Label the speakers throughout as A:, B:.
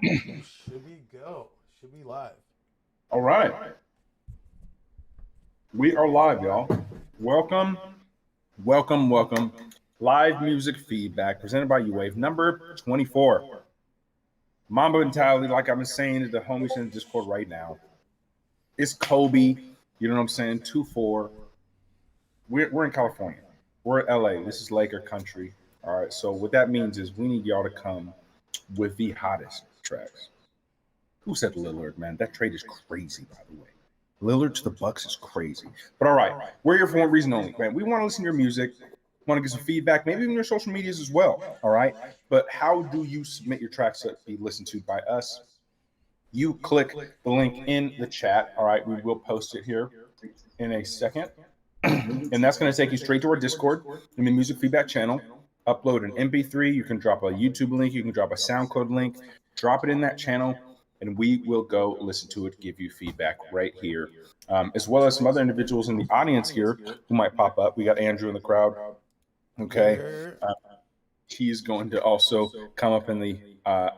A: Ooh, should we go? Should we live?
B: All right. We are live, y'all. Welcome, welcome. Live music feedback presented by Uwave number 24. Mamba mentality, like I've been saying to the homies in the Discord right now. It's Kobe, you know what I'm saying? 2-4. We're in California. We're at LA. This is Laker country. All right. So what that means is we need y'all to come with the hottest tracks. Who said Lillard, man? That trade is crazy, by the way. Lillard to the Bucks is crazy. But all right, we're here for one reason only, man. We want to listen to your music, want to get some feedback, maybe even your social medias as well. All right. But how do you submit your tracks to be listened to by us? You click the link in the chat. All right. We will post it here in a second. And that's going to take you straight to our Discord in the music feedback channel. Upload an MP3. You can drop a YouTube link. You can drop a SoundCloud link. Drop it in that channel, and we will go listen to it, give you feedback right here, as well as some other individuals in the audience here who might pop up. We got Andrew in the crowd. Okay.
A: Yeah.
B: He's going to also come up in the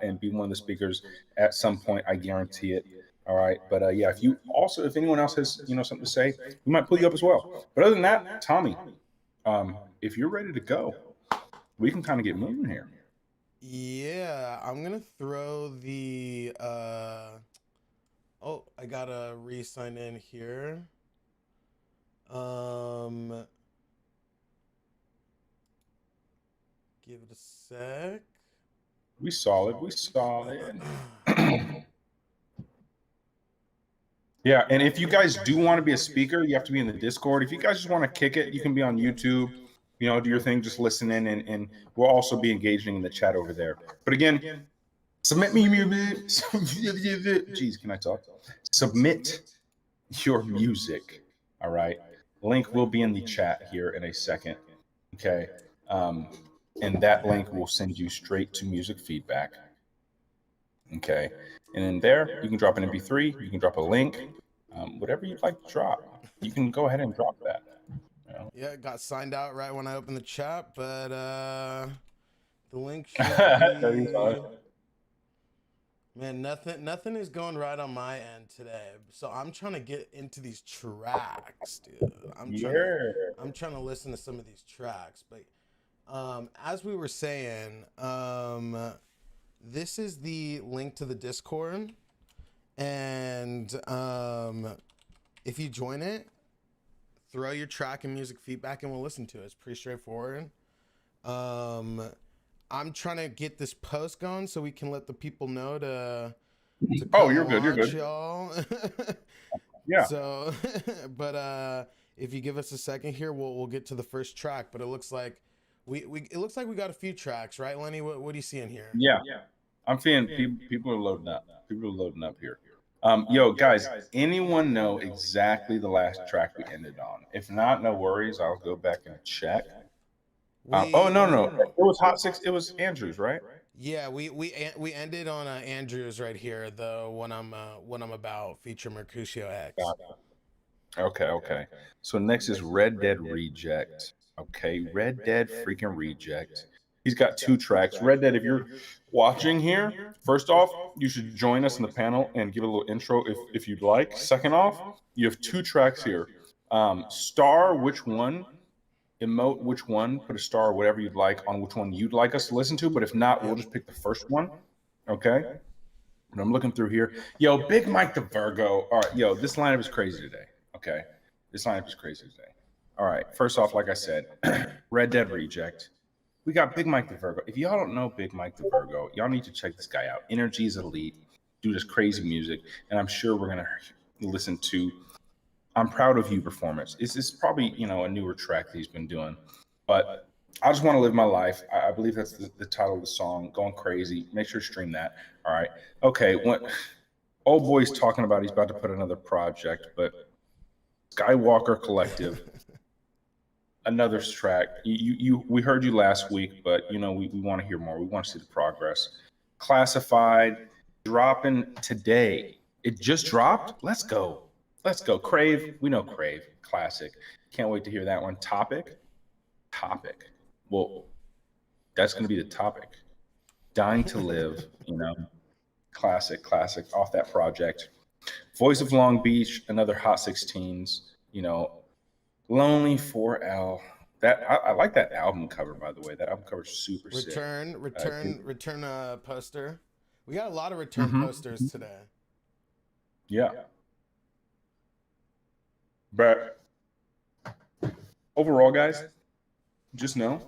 B: and be one of the speakers at some point. I guarantee it. All right. But yeah, if anyone else has something to say, we might pull you up as well. But other than that, Tommy, if you're ready to go, we can kind of get moving here.
A: Yeah, I'm gonna throw the oh, I gotta re-sign in here. Um Give it a sec.
B: We solid. We solid. Yeah, and if you guys do want to be a speaker, you have to be in the Discord. If you guys just want to kick it, you can be on YouTube, do your thing, just listen in, and we'll also be engaging in the chat over there. But again, submit me music. Jeez, can I talk? Submit your music. All right. Link will be in the chat here in a second. Okay. And that link will send you straight to music feedback. Okay. And in there, you can drop an MP3, you can drop a link, whatever you'd like to drop. You can go ahead and drop that.
A: Yeah, got signed out right when I opened the chat, but the link should be. Man, nothing is going right on my end today. So I'm trying to get into these tracks, dude. I'm trying to listen to some of these tracks, but as we were saying, this is the link to the Discord, and if you join it, throw your track and music feedback, and we'll listen to it. It's pretty straightforward. I'm trying to get this post going so we can let the people know to
B: oh, you're good. You're good,
A: y'all.
B: Yeah.
A: So, but if you give us a second here, we'll get to the first track. But it looks like we got a few tracks, right, Lenny? What do you see in here?
B: Yeah. I'm seeing people are loading up. People are loading up here. Yo, guys, anyone know exactly the last track we ended on? If not, no worries. I'll go back and check. Oh no, it was Hot Six. It was Andrews, right?
A: Yeah, we ended on Andrews right here. The when I'm about feature Mercutio X.
B: Okay. So next is Red Dead Reject. Okay, Red Dead freaking Reject. He's got two tracks. Red Dead, if you're watching here, first off, you should join us in the panel and give a little intro if you'd like. Second off, you have two tracks here. Star which one, emote which one, put a star, whatever you'd like on which one you'd like us to listen to. But if not, we'll just pick the first one. Okay. And I'm looking through here. Yo, Big Mike the Virgo. All right, yo, this lineup is crazy today. Okay. This lineup is crazy today. All right. First off, like I said, Red Dead Reject. We got Big Mike the Virgo. If y'all don't know Big Mike the Virgo, y'all need to check this guy out. Energy is elite. Do this crazy music. And I'm sure we're going to listen to I'm Proud of You performance. It's probably, a newer track that he's been doing. But I just want to live my life. I believe that's the title of the song. Going crazy. Make sure to stream that. All right. Okay. Old boy's talking about he's about to put another project, but Skywalker Collective, another track. We heard you last week, but we want to hear more. We want to see the progress. Classified, dropping today. It just dropped. Let's go. Crave. We know Crave. Classic. Can't wait to hear that one. Topic. Well, that's going to be the topic. Dying to Live. classic off that project. Voice of Long Beach, another Hot 16s. You know, Lonely 4L. That I like that album cover, by the way. That album cover is super sick.
A: Return poster. We got a lot of return
B: Mm-hmm.
A: posters today.
B: Yeah. But overall, guys, just know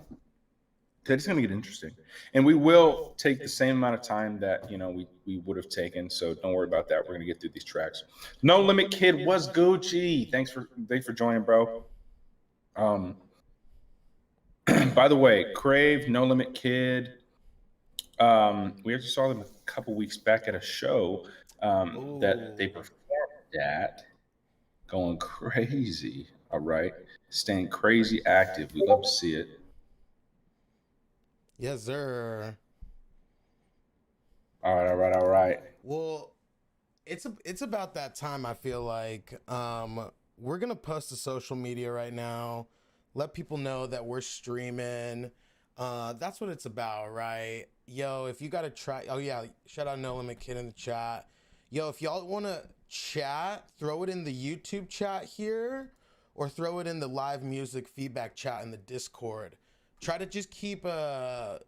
B: that it's going to get interesting. And we will take the same amount of time that, you know, we would have taken. So don't worry about that. We're going to get through these tracks. No Limit Kid was Gucci. Thanks for joining, bro. By the way, Crave, No Limit Kid. We actually saw them a couple weeks back at a show that they performed at. Going crazy. All right. Staying crazy active. We love to see it.
A: Yes, sir.
B: All right.
A: Well, it's about that time. I feel like we're gonna post to social media right now, let people know that we're streaming. That's what it's about, right? Yo, if you gotta try, oh yeah, shout out No Limit Kid in the chat. Yo, if y'all wanna chat, throw it in the YouTube chat here, or throw it in the live music feedback chat in the Discord. Try to just keep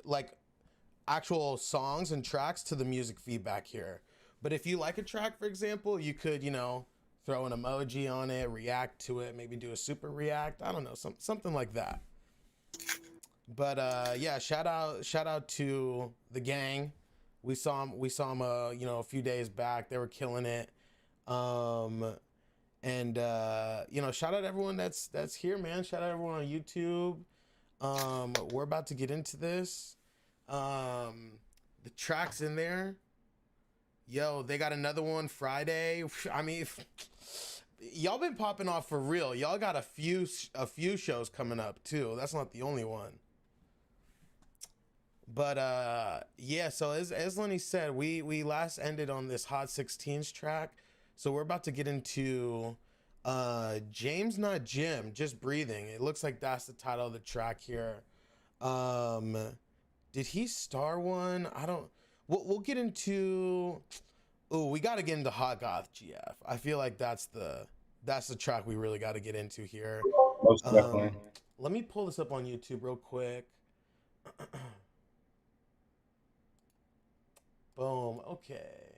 A: like actual songs and tracks to the music feedback here. But if you like a track, for example, you could, you know, throw an emoji on it, react to it, maybe do a super react. I don't know, something like that. But yeah, shout out to the gang. We saw them you know, a few days back. They were killing it. And you know, shout out everyone that's here, man. Shout out everyone on YouTube. We're about to get into this. The track's in there. Yo, they got another one Friday. I mean, y'all been popping off for real. Y'all got a few shows coming up too. That's not the only one. But yeah, so as Lenny said, we last ended on this Hot 16s track. So we're about to get into James Not Jim, Just Breathing. It looks like that's the title of the track here. Did he star one? I don't. We'll get into. Oh, we got to get into Hot Goth GF. I feel like that's the track we really got to get into here.
B: Most definitely.
A: Let me pull this up on YouTube real quick. Boom. Okay.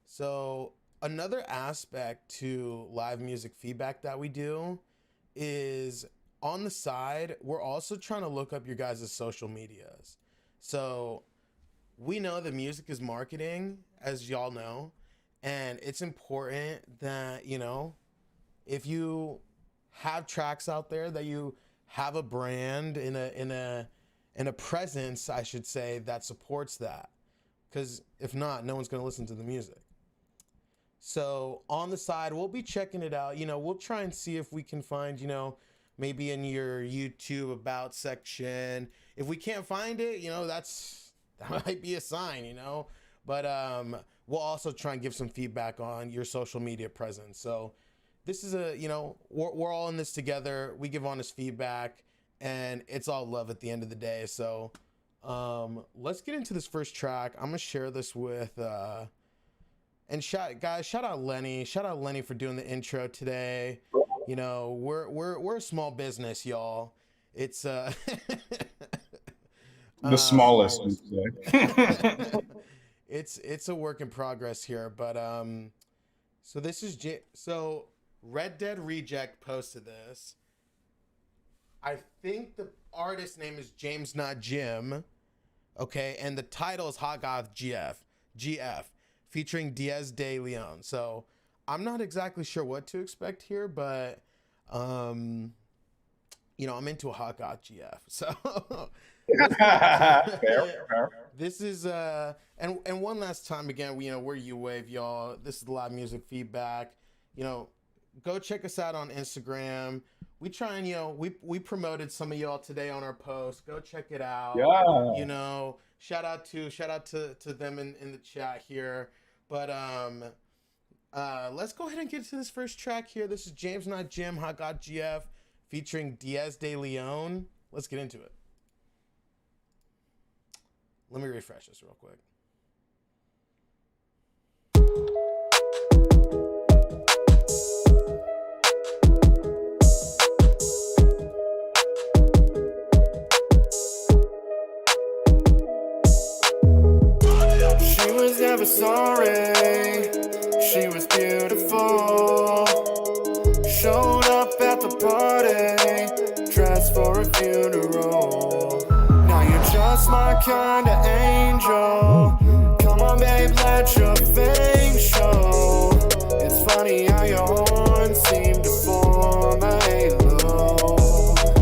A: So another aspect to live music feedback that we do is on the side, we're also trying to look up your guys' social medias. So we know that music is marketing, as y'all know, and it's important that, you know, if you have tracks out there, that you have a brand in a presence, I should say, that supports that. Because if not, no one's going to listen to the music. So on the side, we'll be checking it out. You know, we'll try and see if we can find, you know, maybe in your YouTube about section. If we can't find it, you know, that might be a sign, you know. But we'll also try and give some feedback on your social media presence. So this is you know, we're all in this together. We give honest feedback, and it's all love at the end of the day. So let's get into this first track. I'm gonna share this with and shout out Lenny. Shout out Lenny for doing the intro today. You know, we're a small business, y'all. It's
B: the smallest.
A: It's a work in progress here, but so this is so Red Dead Reject posted this. I think the artist name is James Not Jim. Okay, and the title is Hot Goth GF, featuring Diaz de Leon. So I'm not exactly sure what to expect here, but you know, I'm into a Hot Goth GF. So
B: fair.
A: This is and one last time again, you know, we're Uwavee, y'all. This is the live music feedback. You know, go check us out on Instagram. We try and, you know, we promoted some of y'all today on our post. Go check it out.
B: Yeah.
A: You know, shout out to them in the chat here. But let's go ahead and get to this first track here. This is James Not Jim, Hot God GF, featuring Diaz de Leon. Let's get into it. Let me refresh this real quick.
C: She was never sorry, she was beautiful. Showed up at the party, dressed for a funeral. Now you're just my kind of angel. Come on babe, let your fame show. It's funny how your horns seem to form a halo.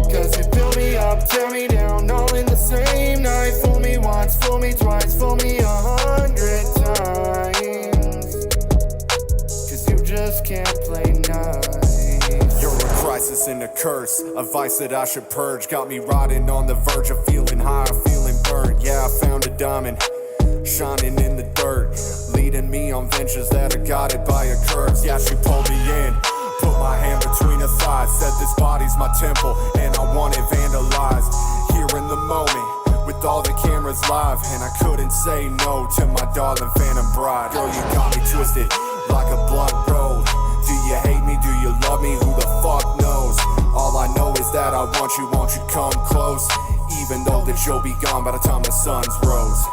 C: Cause you build me up, tear me down, all in the same night. Fool me once, fool me twice, fool me 100 times. Cause you just can't play nice. You're a crisis and a curse, a vice that I should purge. Got me rotting on the verge of feeling high, feeling burnt. Yeah, I found a diamond, shining in the dirt, leading me on ventures that are guided by a curse. Yeah, she pulled me in, put my hand between her thighs, said this body's my temple and I want it vandalized. Here in the moment, with all the cameras live, and I couldn't say no to my darling phantom bride. Girl, you got me twisted like a blunt road. Do you hate me? Do you love me? Who the fuck knows? All I know is that I want you come close, even though that you'll be gone by the time the sun's rose.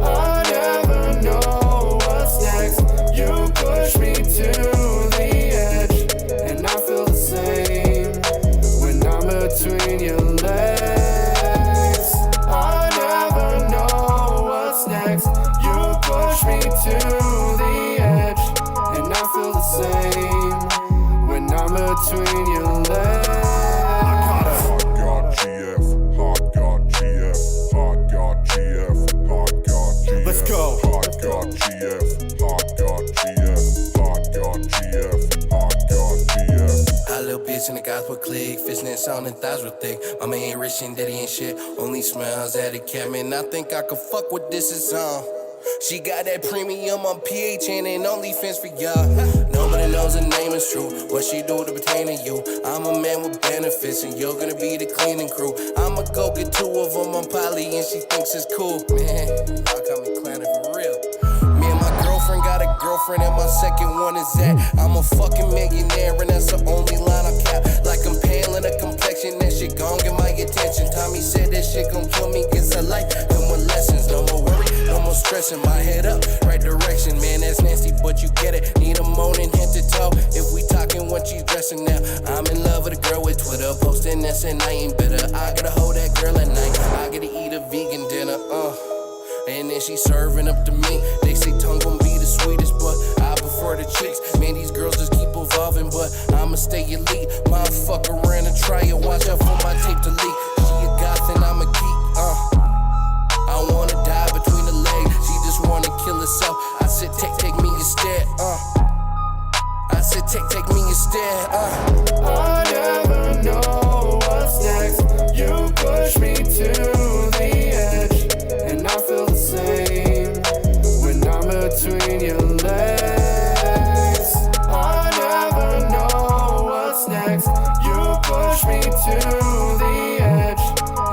C: I never know what's next. You push me to the edge, and I feel the same when I'm between your legs. I never know what's next. You push me to the edge, and I feel the same when I'm between your legs. Hot God GF, hot God GF, hot God GF, hot God GF. Let's go. Hot God GF, hot God GF, hot God GF, hot God GF.
D: Hot little bitch in the gospel clique, fishnet sound and thighs real thick. Mama ain't rich and daddy ain't shit, only smiles at a cat. Man, I think I could fuck with this is on. She got that premium on PHN and OnlyFans for y'all. Nobody knows her name is true, what she do to pertain to you. I'm a man with benefits and you're gonna be the cleaning crew. I'ma go get two of them on Polly and she thinks it's cool. Man, y'all got me clowning for real. Me and my girlfriend got a girlfriend and my second one is that I'm a fucking millionaire and that's the only line I cap. Like I'm pale in a complexion, that shit gon' get my attention. Tommy said that shit gon' kill me, guess I like them with lessons. No more worry, no more stressing, my head up, right direction. Man, that's nasty, but you get it. Need a moaning head to toe. If we talking what she's dressing now, I'm in love with a girl with Twitter posting that and I ain't bitter. I gotta hold that girl at night, I gotta eat a vegan dinner, and then she serving up to me. They say tongue gon' be the sweetest, but I prefer the chicks. Man, these girls just keep evolving, but I'ma stay elite. Motherfucker ran a trial, watch out for my tape to leak. She a goth and I'm a geek, I wanna die between the legs. She just wanna kill herself. I said, take me instead, I said, take me instead,
C: I never know what's next. You push me to the edge, and I feel the same when I'm between your legs. I never know what's next. You push me to the edge,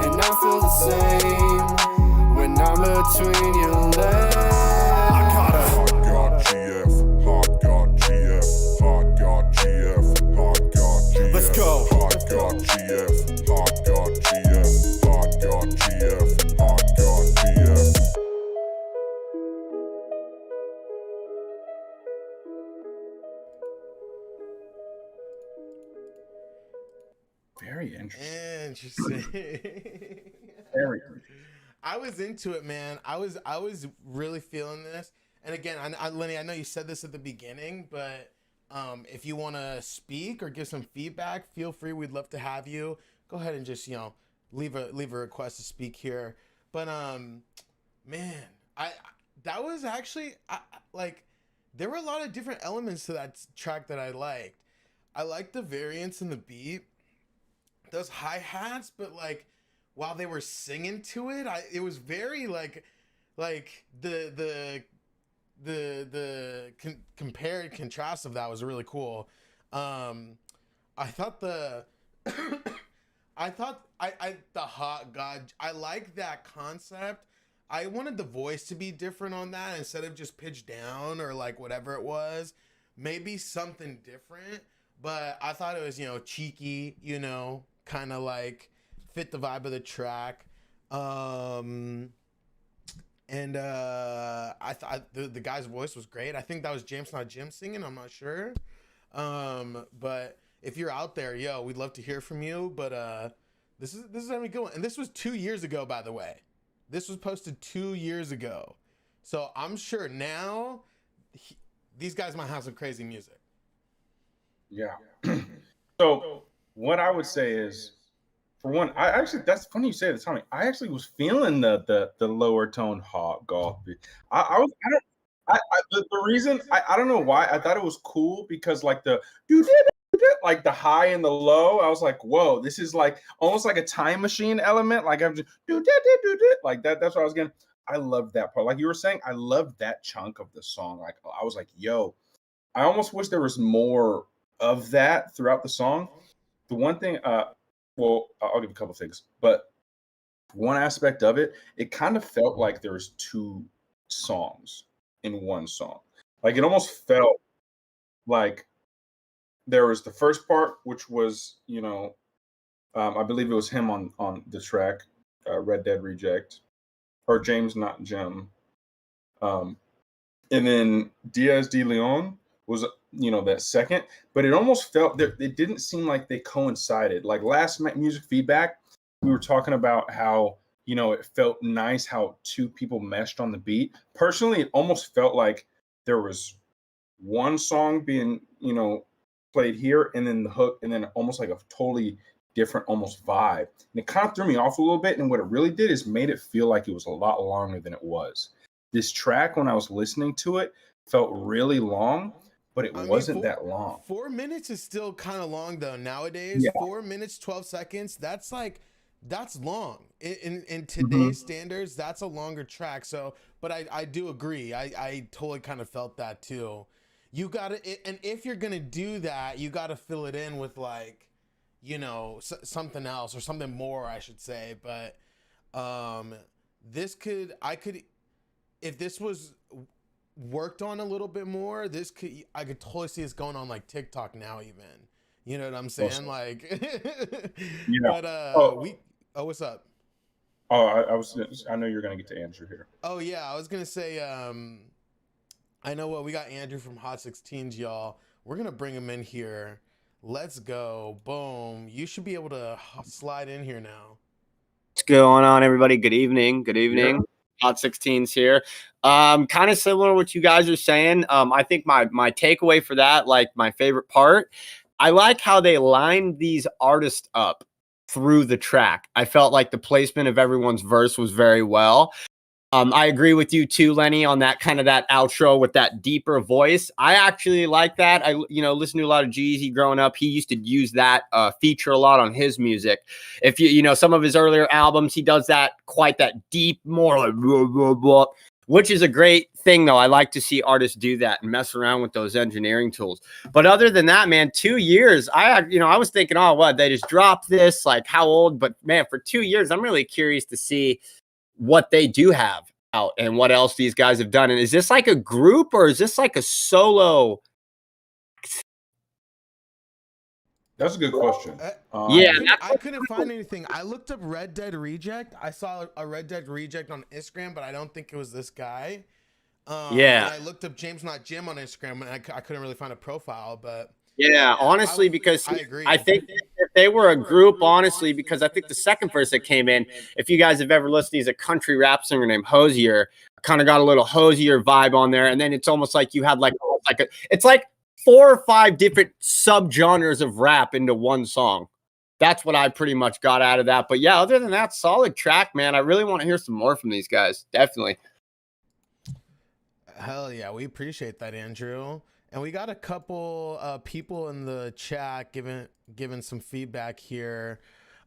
C: and I feel the same when I'm between your legs. I got a hot God GF, hot God GF, hot God GF, hot God GF. Let's go. Hot God GF, hot God GF, hot God GF, hot God GF.
B: Very interesting.
A: Interesting.
B: Very.
A: I was into it, man. I was really feeling this. And again, Lenny, I know you said this at the beginning, but if you want to speak or give some feedback, feel free. We'd love to have you. Go ahead and just leave a request to speak here. But man, that was actually like there were a lot of different elements to that track that I liked. I liked the variance in the beat, those hi-hats, but like while they were singing to it, it was very like the compared contrast of that was really cool. I thought the the hot God, I like that concept I wanted the voice to be different on that instead of just pitched down or like whatever it was. Maybe something different, but I thought it was, cheeky, kind of like fit the vibe of the track. And I thought the guy's voice was great. I think that was James Not Jim singing. I'm not sure. But if you're out there, yo, we'd love to hear from you. But this is how we go. And this was 2 years ago, by the way. This was posted 2 years ago. So I'm sure now these guys might have some crazy music.
B: Yeah. So what I would say is, for one, I actually, that's funny you say that, Tommy. I actually was feeling the lower tone golf beat. I was the reason I don't know why I thought it was cool because like the like the high and the low, I was like, whoa, this is like almost like a time machine element. Like I'm just like that. That's what I was getting. I love that part. Like you were saying, I love that chunk of the song. Like I was like, yo, I almost wish there was more of that throughout the song. The one thing, well, I'll give a couple things, but one aspect of it, it kind of felt like there was two songs in one song. Like it almost felt like there was the first part, which was, I believe it was him on the track, Red Dead Reject, or James Not Jim. And then Diaz de Leon was, that second, but it almost felt that it didn't seem like they coincided. Like last music feedback, we were talking about how, it felt nice how two people meshed on the beat. Personally, it almost felt like there was one song being, played here and then the hook and then almost like a totally different almost vibe. And it kind of threw me off a little bit. And what it really did is made it feel like it was a lot longer than it was. This track, when I was listening to it, felt really long, but it wasn't that long.
A: 4 minutes is still kind of long though. Nowadays,
B: Yeah.
A: 4 minutes, 12 seconds, that's long. In today's standards, that's a longer track. So, but I do agree. I totally kind of felt that too. You gotta, and if you're gonna do that, you gotta fill it in with like, something else or something more, I should say. But if this was worked on a little bit more, I could totally see this going on like TikTok now, even. You know what I'm saying?
B: Awesome.
A: Like,
B: Yeah.
A: But what's up?
B: I know you're gonna get to Andrew here.
A: Oh yeah, I was gonna say, I know what we got Andrew from Hot 16s, y'all. We're gonna bring him in here. Let's go. Boom. You should be able to slide in here now.
E: What's going on, everybody? Good evening. Good evening. Yeah. Hot 16s here. Kind of similar to what you guys are saying. I think my takeaway for that, like my favorite part, I like how they lined these artists up through the track. I felt like the placement of everyone's verse was very well. I agree with you too, Lenny, on that kind of that outro with that deeper voice. I actually like that. I, listened to a lot of Jeezy growing up. He used to use that feature a lot on his music. If some of his earlier albums, he does that quite that deep, more like blah, blah, blah, which is a great thing though. I like to see artists do that and mess around with those engineering tools. But other than that, man, 2 years, I was thinking, oh, what, they just dropped this, like how old? But man, for 2 years, I'm really curious to see what they do have out and what else these guys have done. And is this like a group or is this like a solo?
B: That's a good question.
A: I couldn't find anything. I looked up Red Dead Reject. I saw a Red Dead Reject on Instagram, but I don't think it was this guy. And I looked up James Not Jim on Instagram, and I couldn't really find a profile, but
E: yeah, honestly, because
A: I agree.
E: I think if they were a group, honestly, because I think the second verse that came in, if you guys have ever listened, he's a country rap singer named Hosier, kind of got a little Hosier vibe on there. And then it's almost like you had it's like 4 or 5 different subgenres of rap into one song. That's what I pretty much got out of that. But yeah, other than that, solid track, man. I really want to hear some more from these guys. Definitely.
A: Hell yeah. We appreciate that, Andrew. And we got a couple people in the chat giving some feedback here.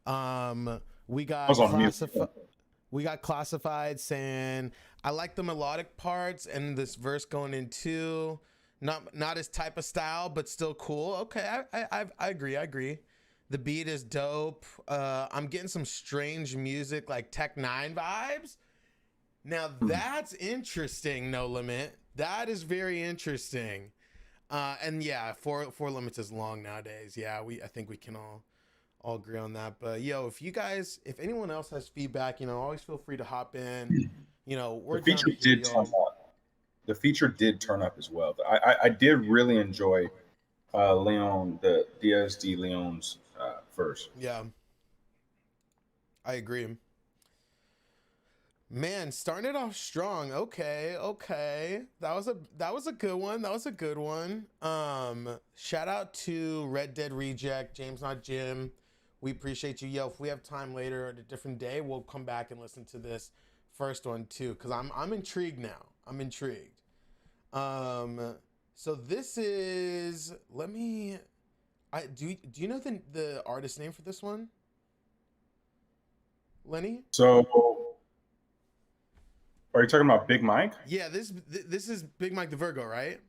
A: We got classified saying, I like the melodic parts and this verse going into not his type of style, but still cool. Okay, I agree. The beat is dope. I'm getting some strange music like Tech 9 vibes. Now that's interesting, No Limit. That is very interesting. And yeah, four limits is long nowadays. Yeah, I think we can all agree on that. But yo, if anyone else has feedback, always feel free to hop in. We're
B: The feature did turn up. The feature did turn up as well. I did really enjoy Leon, the DSD Leon's verse.
A: Yeah, I agree. Man, starting it off strong. Okay. That was a good one. That was a good one. Shout out to Red Dead Reject, James Not Jim. We appreciate you. Yo, if we have time later at a different day, we'll come back and listen to this first one too, because I'm intrigued now. I'm intrigued. So this is, do you know the artist name for this one? Lenny?
B: So are you talking about Big Mike?
A: Yeah, this is Big Mike the Virgo, right?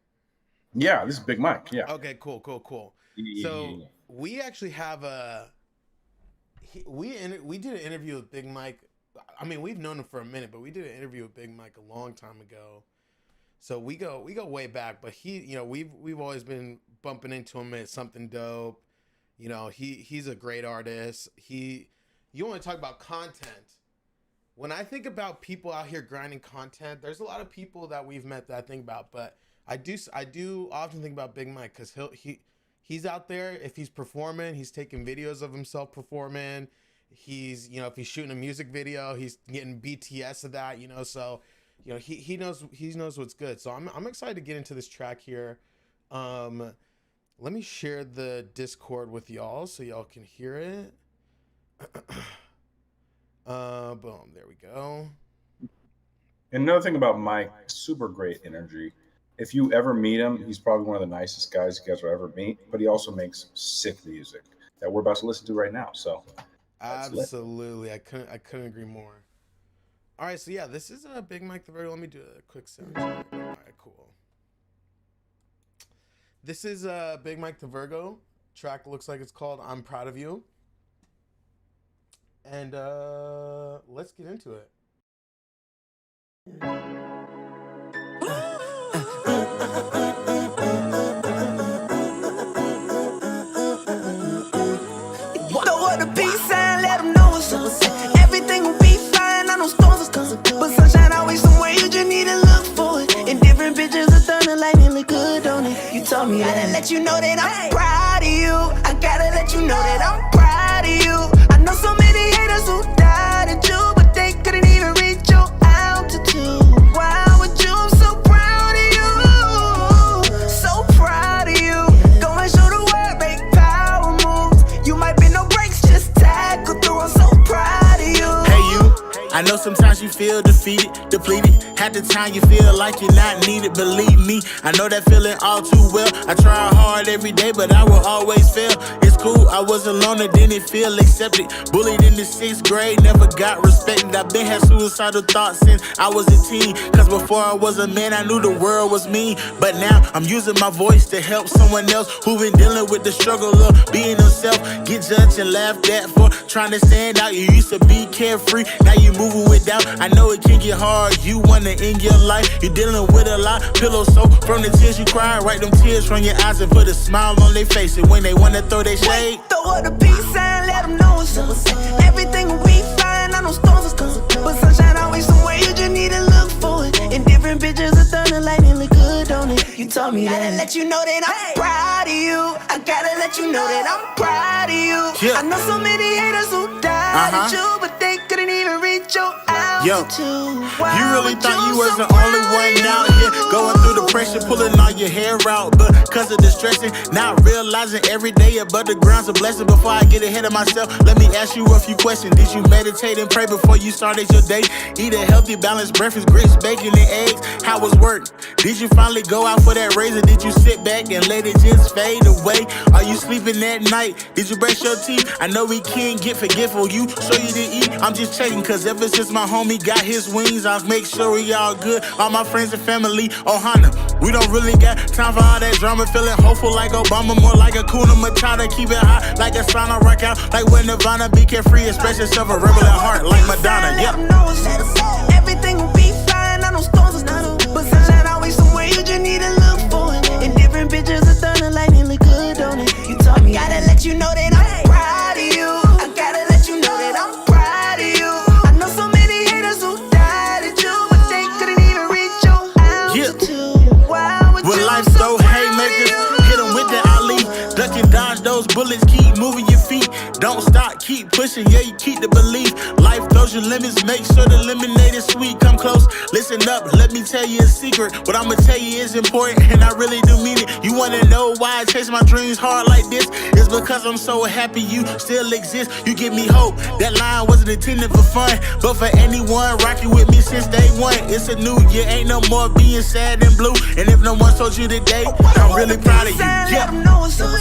B: Yeah, this is Big Mike. Yeah.
A: Okay, cool.
B: Yeah.
A: So we actually have we did an interview with Big Mike. I mean, we've known him for a minute, but we did an interview with Big Mike a long time ago. So we go way back. But we've always been bumping into him at Something Dope. He's a great artist. You want to talk about content? When I think about people out here grinding content, there's a lot of people that we've met that I think about, but I do often think about Big Mike because he's out there. If he's performing, he's taking videos of himself performing. He's if he's shooting a music video, he's getting BTS of that. So he knows what's good. So I'm excited to get into this track here. Let me share the Discord with y'all so y'all can hear it. Boom, there we go.
B: And another thing about Mike, super great energy. If you ever meet him, he's probably one of the nicest guys you guys will ever meet, but he also makes sick music that we're about to listen to right now. So
A: absolutely, I couldn't agree more. All right, so yeah, this is a Big Mike the Virgo. Let me do a quick sound check. All right, cool. This is Big Mike the Virgo. Track looks like it's called "I'm Proud of You." And let's get into it.
D: Throw up the peace sign, let them know it's up. Everything will be fine, I know storms is coming. But sunshine always somewhere, you just need to look for it. And different pictures of thunder, lightning look good, don't it? You told me that. Gotta let you know that I'm proud of you. I gotta let you know that I'm proud of you. I know so many haters who doubted you, but they couldn't even reach your altitude. Why would you? I'm so proud of you. So proud of you. Go and show the world, make power moves. You might be no breaks, just tackle through. I'm so proud of you. Hey you, I know sometimes you feel defeated, depleted. Half the time you feel like you're not needed, believe me. I know that feeling all too well. I try hard every day, but I will always fail. It's cool, I was alone and didn't feel accepted. Bullied in the 6th grade, never got respected. I've been had suicidal thoughts since I was a teen. Cause before I was a man, I knew the world was mean. But now I'm using my voice to help someone else who been dealing with the struggle of being himself. Get judged and laughed at for trying to stand out. You used to be carefree, now you moving with doubt. I know it can get hard, you wanna end your life. You're dealing with a lot, pillow soap from the tears you cry. Wipe them tears from your eyes and put a smile on their face. And when they wanna throw their shade, throw up the peace sign, let them know it's up. Everything will be fine, I know storms is coming. But sunshine always somewhere, you just need to look for it. And different pictures of thunder, lightning look good, don't it? You told me that. Gotta let you know that I'm proud of you. I gotta let you know that I'm proud of you. Yeah. I know so many haters who doubted you, but they couldn't even reach your altitude. You really thought you was the only one out here going through the pressure, pulling all your hair out, but cause of the stressing, not realizing every day above the ground's a blessing. Before I get ahead of myself, let me ask you a few questions. Did you meditate and pray before you started your day? Eat a healthy, balanced breakfast, grits, bacon, and eggs. How was work? Did you finally go out for that raise, or did you sit back and let it just fade away? Are you sleeping at night? Did you brush your teeth? I know we can't get forgetful, you sure you didn't eat? I'm just checking, cause ever since my homie got his wings, I'll make sure we all good. All my friends and family, Ohana. We don't really got time for all that drama. Feeling hopeful like Obama, more like a Kuna Matata. Keep it hot like a sauna, rock out like when Nirvana. Be carefree, express yourself, a rebel at heart like Madonna. Yep. Everything will be
C: bullets, keep moving your feet. Don't stop, keep pushing, yeah, you keep the belief. Life throws you limits, make sure the lemonade is sweet. Come close, listen up, let me tell you a secret. What I'ma tell you is important, and I really do mean it. You wanna know why I chase my dreams hard like this? It's because I'm so happy you still exist. You give me hope. That line wasn't intended for fun, but for anyone rocking with me since day one. It's a new year, ain't no more being sad and blue. And if no one told you today, I'm really proud of you.
F: Let them know it's good.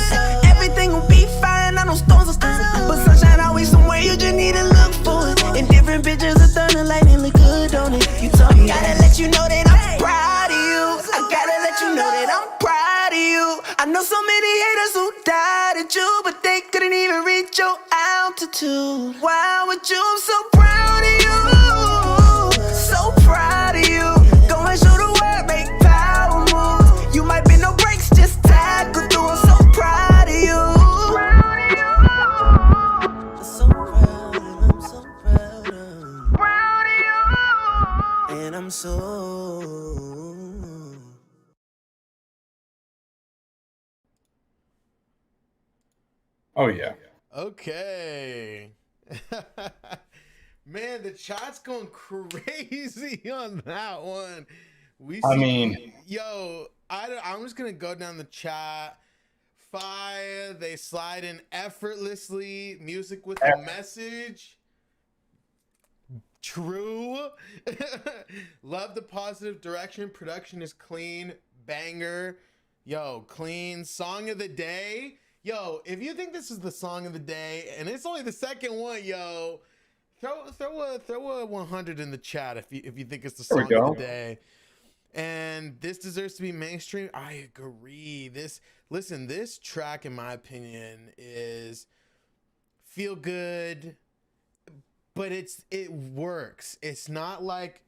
F: Everything will be fine. I know storms are still, but sunshine always somewhere. You just need to look for it. And different pictures of thunder lightning look good, don't it? You told me, gotta let you know that I'm proud of you. I gotta let you know that I'm proud of you. I know so many haters who died at you, but they couldn't even reach your altitude. Wow, with you, I'm so proud of you. So proud of you. Go and show the world, make power moves. You might be no breaks, just tackle through. I'm so proud of you. I'm so proud, and I'm so proud of you. And I'm so.
B: Oh yeah.
A: Okay. Man, the chat's going crazy on that one. I'm just gonna go down the chat. Fire, they slide in effortlessly. Music with a message. True. Love the positive direction. Production is clean. Banger. Yo, clean. Song of the day. Yo, if you think this is the song of the day, and it's only the second one, yo, throw a 100 in the chat if you think it's the song of the day. And this deserves to be mainstream. I agree. This track, in my opinion, is feel good, but it works. It's not like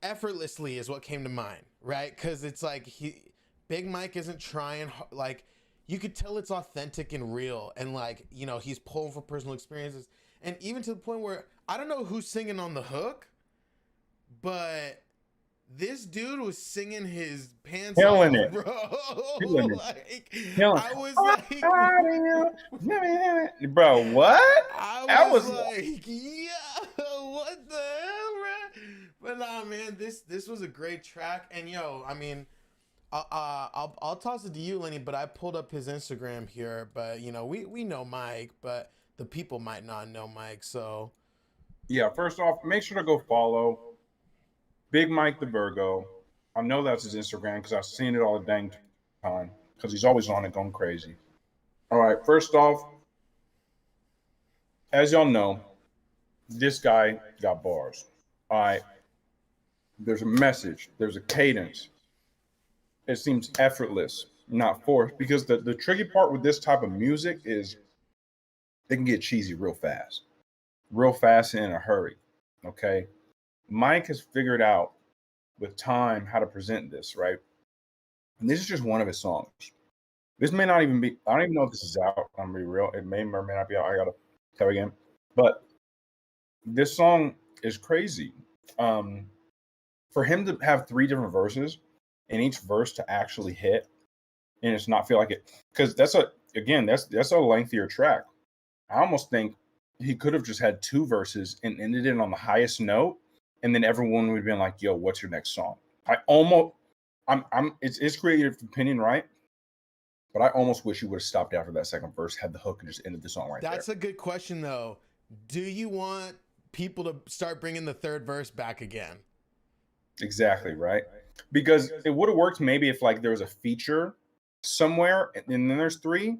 A: effortlessly is what came to mind, right? Because it's like Big Mike isn't trying, like, you could tell it's authentic and real, and like, you know, he's pulling from personal experiences, and even to the point where I don't know who's singing on the hook, but this dude was singing his pants off, bro. I was like,
B: bro, what?
A: I was like, yeah, what the hell, bro? But nah, man, this was a great track, and yo, I mean, I'll toss it to you, Lenny. But I pulled up his Instagram here. But you know, we know Mike, but the people might not know Mike. So
B: yeah, first off, make sure to go follow Big Mike the Virgo. I know that's his Instagram because I've seen it all the dang time because he's always on it going crazy. All right, first off, as y'all know, this guy got bars. All right, there's a message, there's a cadence. It seems effortless, not forced, because the tricky part with this type of music is they can get cheesy real fast and in a hurry. Okay, Mike has figured out with time how to present this, right? And this is just one of his songs. This may not even be, I don't even know if this is out. I'm gonna be real. It may or may not be out. I gotta tell you again. But this song is crazy. For him to have 3 different verses and each verse to actually hit and it's not feel like it, because that's a lengthier track. I almost think he could have just had 2 verses and ended it on the highest note, and then everyone would have been like, yo, what's your next song? It's creative opinion, right? But I almost wish you would have stopped after that second verse, had the hook, and just ended the song right there.
A: That's a good question, though. Do you want people to start bringing the 3rd verse back again?
B: Exactly, right? Because it would have worked maybe if like there was a feature somewhere and then there's 3,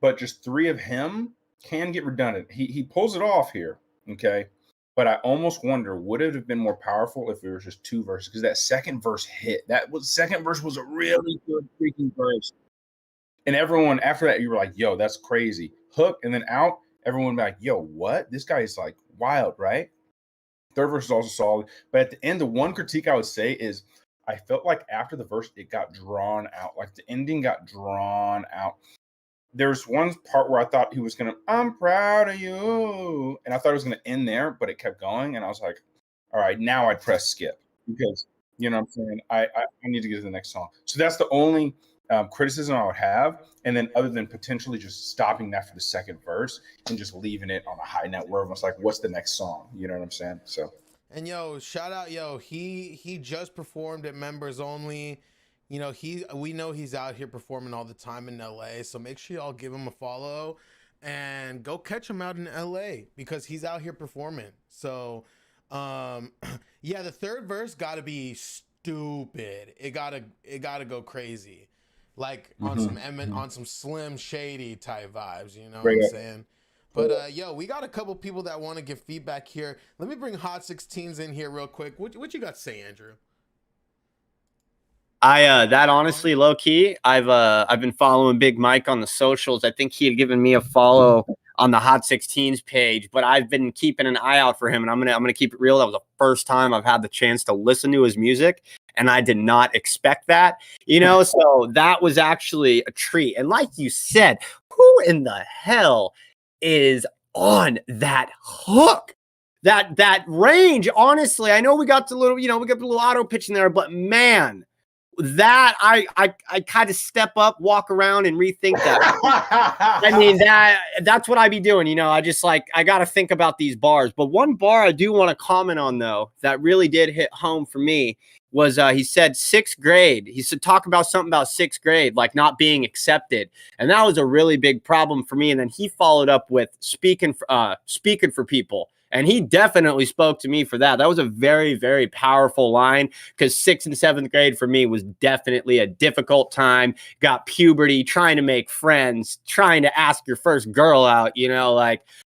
B: but just 3 of him can get redundant. He pulls it off here, okay? But I almost wonder, would it have been more powerful if there was just 2 verses? Because that second verse hit. Second verse was a really good freaking verse. And everyone after that, you were like, yo, that's crazy. Hook and then out, everyone would be like, yo, what? This guy is like wild, right? 3rd verse is also solid. But at the end, the one critique I would say is I felt like after the verse, it got drawn out. Like the ending got drawn out. There's one part where I thought he was going to, I'm proud of you. And I thought it was going to end there, but it kept going. And I was like, all right, now I'd press skip because, you know what I'm saying? I need to get to the next song. So that's the only criticism I would have, and then other than potentially just stopping that for the second verse and just leaving it on a high note where everyone's like, what's the next song? You know what I'm saying? So.
A: And yo, shout out, he just performed at Members Only. You know, we know he's out here performing all the time in LA, so make sure y'all give him a follow and go catch him out in LA because he's out here performing. So, yeah, the third verse got to be stupid. It gotta go crazy, like on some Slim Shady type vibes. You know what I'm saying? But yo, we got a couple people that want to give feedback here. Let me bring Hot 16s in here real quick. What you got to say, Andrew?
E: That honestly, low key, I've been following Big Mike on the socials. I think he had given me a follow on the Hot 16s page, but I've been keeping an eye out for him, and I'm gonna keep it real. That was the first time I've had the chance to listen to his music, and I did not expect that, you know. So that was actually a treat. And like you said, who in the hell is on that hook? That range, honestly, I know we got the little, we got the little auto pitch in there, but man, that I kind of step up, walk around, and rethink that. I mean, that's what I be doing, I just I got to think about these bars. But one bar I do want to comment on, though, that really did hit home for me was he said 6th grade. He said talk about something about 6th grade, like not being accepted. And that was a really big problem for me. And then he followed up with speaking for people. And he definitely spoke to me for that. That was a very, very powerful line because 6th and 7th grade for me was definitely a difficult time. Got puberty, trying to make friends, trying to ask your first girl out,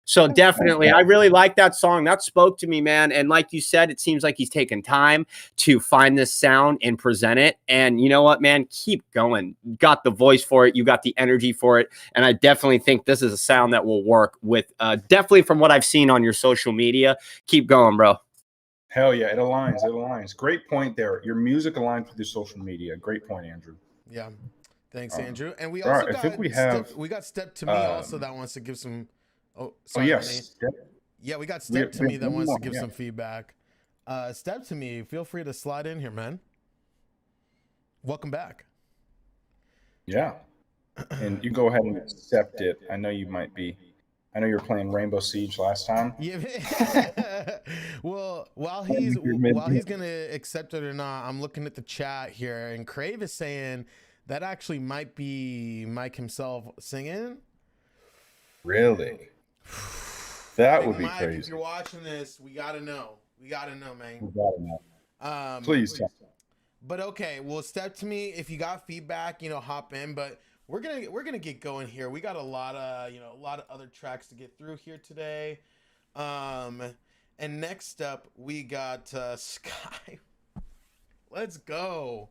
E: So definitely, I really like that song. That spoke to me, man. And like you said, it seems like he's taken time to find this sound and present it. And you know what, man? Keep going. You got the voice for it. You got the energy for it. And I definitely think this is a sound that will work with, definitely from what I've seen on your social media. Keep going, bro.
B: Hell yeah, it aligns. It aligns. Great point there. Your music aligns with your social media. Great point, Andrew.
A: Yeah. Thanks, Andrew. And we also got Step to Me also that wants to give some... Oh, sorry,
B: yes.
A: Yeah, we got Step to Me that wants to give some feedback. Step to Me, feel free to slide in here, man. Welcome back.
B: Yeah. And you go ahead and accept it. I know you were playing Rainbow Siege last time.
A: Yeah. Well, while he's going to accept it or not, I'm looking at the chat here, and Crave is saying that actually might be Mike himself singing.
B: Really? That would be
A: Mike,
B: crazy.
A: If you're watching this, we gotta know. We gotta know, man.
B: We gotta know. Please tell me.
A: But okay, well, Step to Me. If you got feedback, hop in. But we're gonna get going here. We got a lot of other tracks to get through here today. And next up we got Sky. Let's go.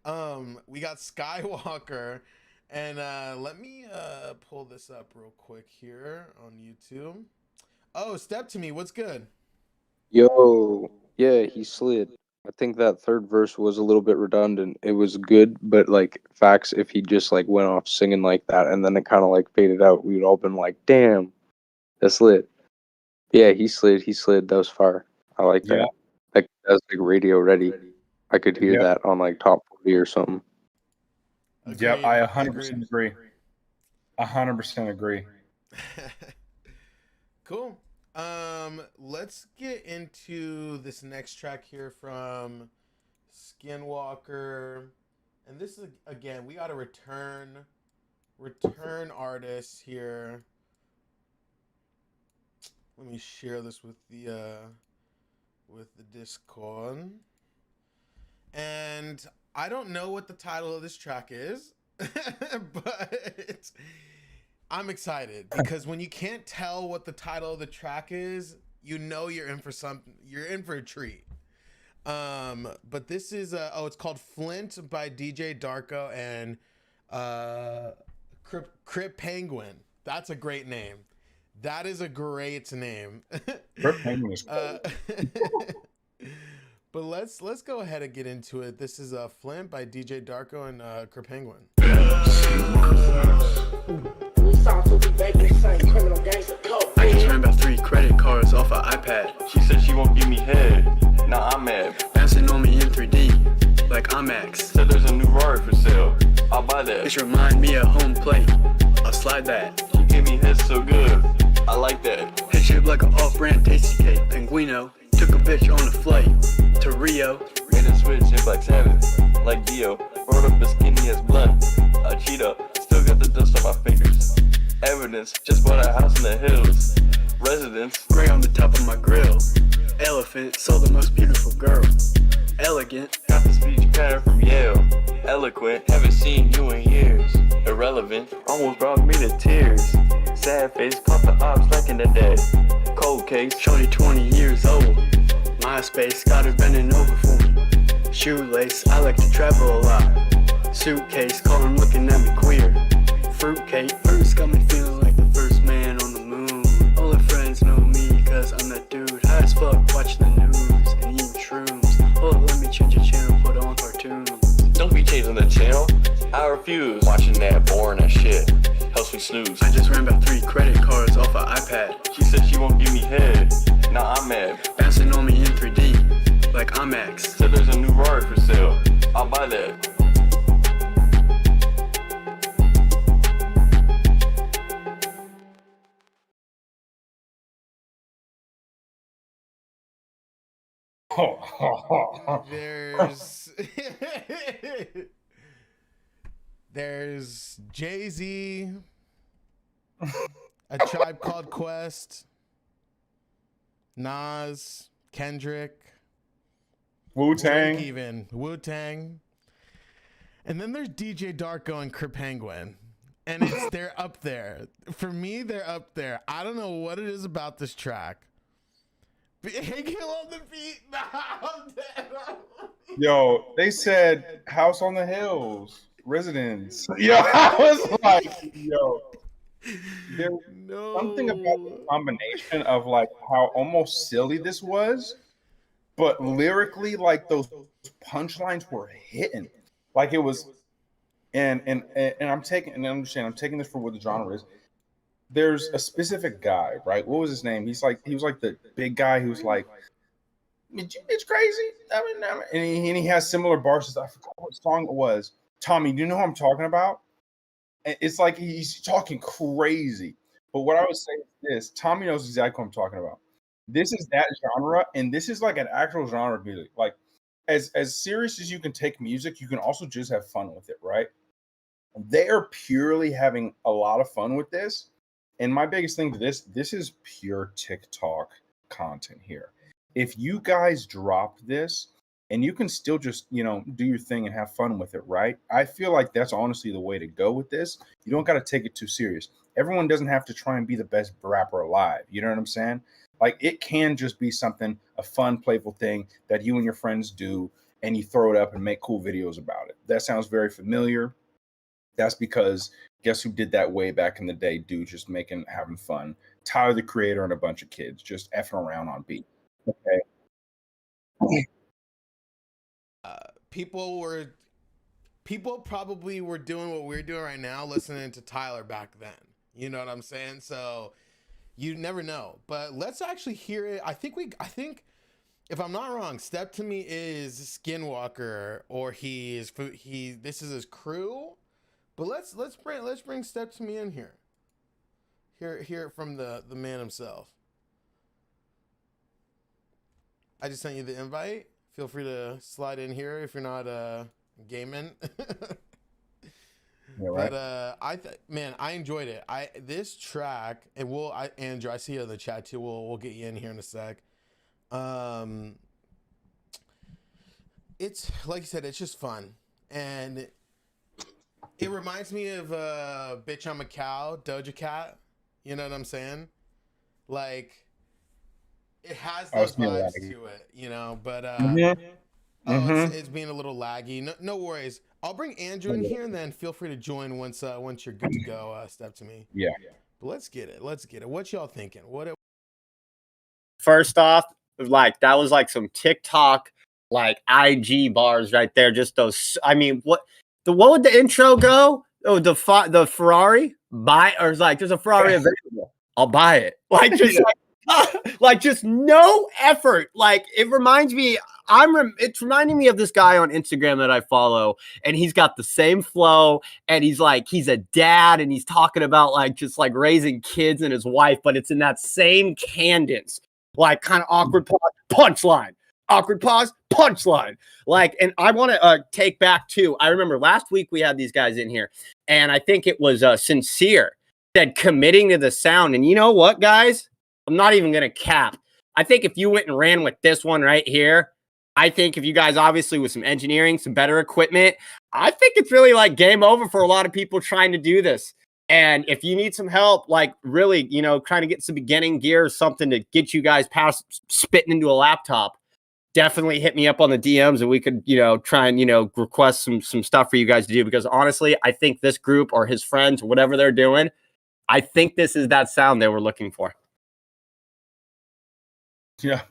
A: We got Skywalker. And let me pull this up real quick here on YouTube. Oh, Step to Me, what's good?
G: Yo, yeah, he slid. I think that third verse was a little bit redundant. It was good, but facts, if he just went off singing like that and then it kind of faded out, we'd all been like, damn, that's lit. Yeah, he slid. That was fire. I like that. That was radio ready. I could hear that on top 40 or something.
A: Agreed.
B: Yep, I 100% agree. 100% agree.
A: Cool. Let's get into this next track here from Skinwalker. And this is, again, we got a return artist here. Let me share this with the Discord. And I don't know what the title of this track is, but I'm excited because when you can't tell what the title of the track is, you're in for something. You're in for a treat. But this is it's called Flint by DJ Darko and Crip Penguin. That's a great name. That is a great name.
B: Crip Penguin is cool.
A: But let's go ahead and get into it. This is Flint by DJ Darko and Crip Penguin.
H: I just ran about 3 credit cards off an iPad. She said she won't give me head. Nah, I'm mad. Bouncing on me in 3D, like IMAX. Said there's a new Rari for sale. Bitch remind me of home plate. I'll slide that.
I: You give me head so good. I like that.
H: Head shaped like an off-brand tasty cake. Pinguino took a bitch on a flight to Rio.
I: Made a switch in Black Sabbath. Like Dio. Rolled up as skinny as blunt. A Cheeto. Still got the dust on my fingers. Evidence. Just bought a house in the hills. Residence.
H: Gray on the top of my grill. Elephant saw the most beautiful girl. Elegant.
I: Got the speech pattern from Yale. Eloquent. Haven't seen you in years. Irrelevant. Almost brought me to tears. Sad face. Caught the ops like in the day. Cold case.
H: Shorty 20 years old. MySpace got her bending over for me. Shoelace. I like to travel a lot. Suitcase. Call him looking at me queer. Fruitcake. First got me feeling like the first man on the moon. All her friends know me cause I'm that dude. High as fuck watching the news and eating shrooms. Oh, let me change your channel, put on cartoons.
I: Don't be changing the channel. I refuse. Watching that boring as shit. Helps me snooze.
H: I just ran about 3 credit cards off an iPad.
I: She said she won't give me head. Now I'm mad.
H: Bouncing on me in 3D, like IMAX.
I: Said there's a new Rari for sale. I'll buy that.
A: There's Jay-Z, A Tribe Called Quest, Nas, Kendrick,
B: Wu-Tang.
A: even Wu-Tang. And then there's DJ Darko and Crip Penguin. And they're up there. For me, they're up there. I don't know what it is about this track. Hanging on the beat. Nah, I'm dead.
B: Yo, they said House on the Hills, Residence. Yo, I was like, yo. There's something about the combination of like how almost silly this was, but lyrically, like those punchlines were hitting. Like it was, and I'm taking, and understand, I'm taking this for what the genre is. There's a specific guy, right? What was his name? He was like the big guy who's like, it's crazy. And he has similar bars. I forgot what song it was. Tommy, do you know who I'm talking about? It's like he's talking crazy. But what I would say is this: Tommy knows exactly what I'm talking about. This is that genre, and this is like an actual genre of music. Like as serious as you can take music, you can also just have fun with it, right? They are purely having a lot of fun with this. And my biggest thing to this is pure TikTok content here. If you guys drop this and you can still just, do your thing and have fun with it, right? I feel like that's honestly the way to go with this. You don't got to take it too serious. Everyone doesn't have to try and be the best rapper alive. You know what I'm saying? Like it can just be something, a fun, playful thing that you and your friends do, and you throw it up and make cool videos about it. That sounds very familiar. That's because guess who did that way back in the day, dude? Just having fun. Tyler, the Creator, and a bunch of kids just effing around on beat. Okay.
A: People probably were doing what we're doing right now, listening to Tyler back then. You know what I'm saying? So you never know. But let's actually hear it. I think if I'm not wrong, Step to Me is Skinwalker, or this is his crew. But let's bring Step to Me in here. Hear it from the man himself. I just sent you the invite. Feel free to slide in here if you're not gaming.
B: Yeah, right.
A: But I enjoyed it. This track, and Andrew, I see you in the chat too. We'll get you in here in a sec. It's like you said, it's just fun, and it reminds me of Bitch I'm a Cow, Doja Cat. You know what I'm saying? Like, it has those vibes to it, but it's being a little laggy. No worries. I'll bring Andrew in here, and then feel free to join once you're good to go. Step to Me.
B: Yeah.
A: But let's get it. What y'all thinking?
E: First off, like that was like some TikTok, like IG bars right there. Just those. I mean, what would the intro go? Oh, the Ferrari or like there's a Ferrari available. I'll buy it. Like just like just no effort. Like it reminds me. It's reminding me of this guy on Instagram that I follow, and he's got the same flow, and he's a dad, and he's talking about like just like raising kids and his wife, but it's in that same cadence, like kind of awkward pause, punchline, awkward pause, punchline. Like, and I want to take back too. I remember last week we had these guys in here, and I think it was Sincere said committing to the sound. And you know what, guys? I'm not even gonna cap. I think if you went and ran with this one right here, I think if you guys obviously with some engineering, some better equipment, I think it's really like game over for a lot of people trying to do this. And if you need some help, like really, you know, trying to get some beginning gear or something to get you guys past spitting into a laptop, definitely hit me up on the DMs and we could, you know, try and, you know, request some stuff for you guys to do. Because honestly, I think this group or his friends, whatever they're doing, I think this is that sound they were looking for.
B: Yeah.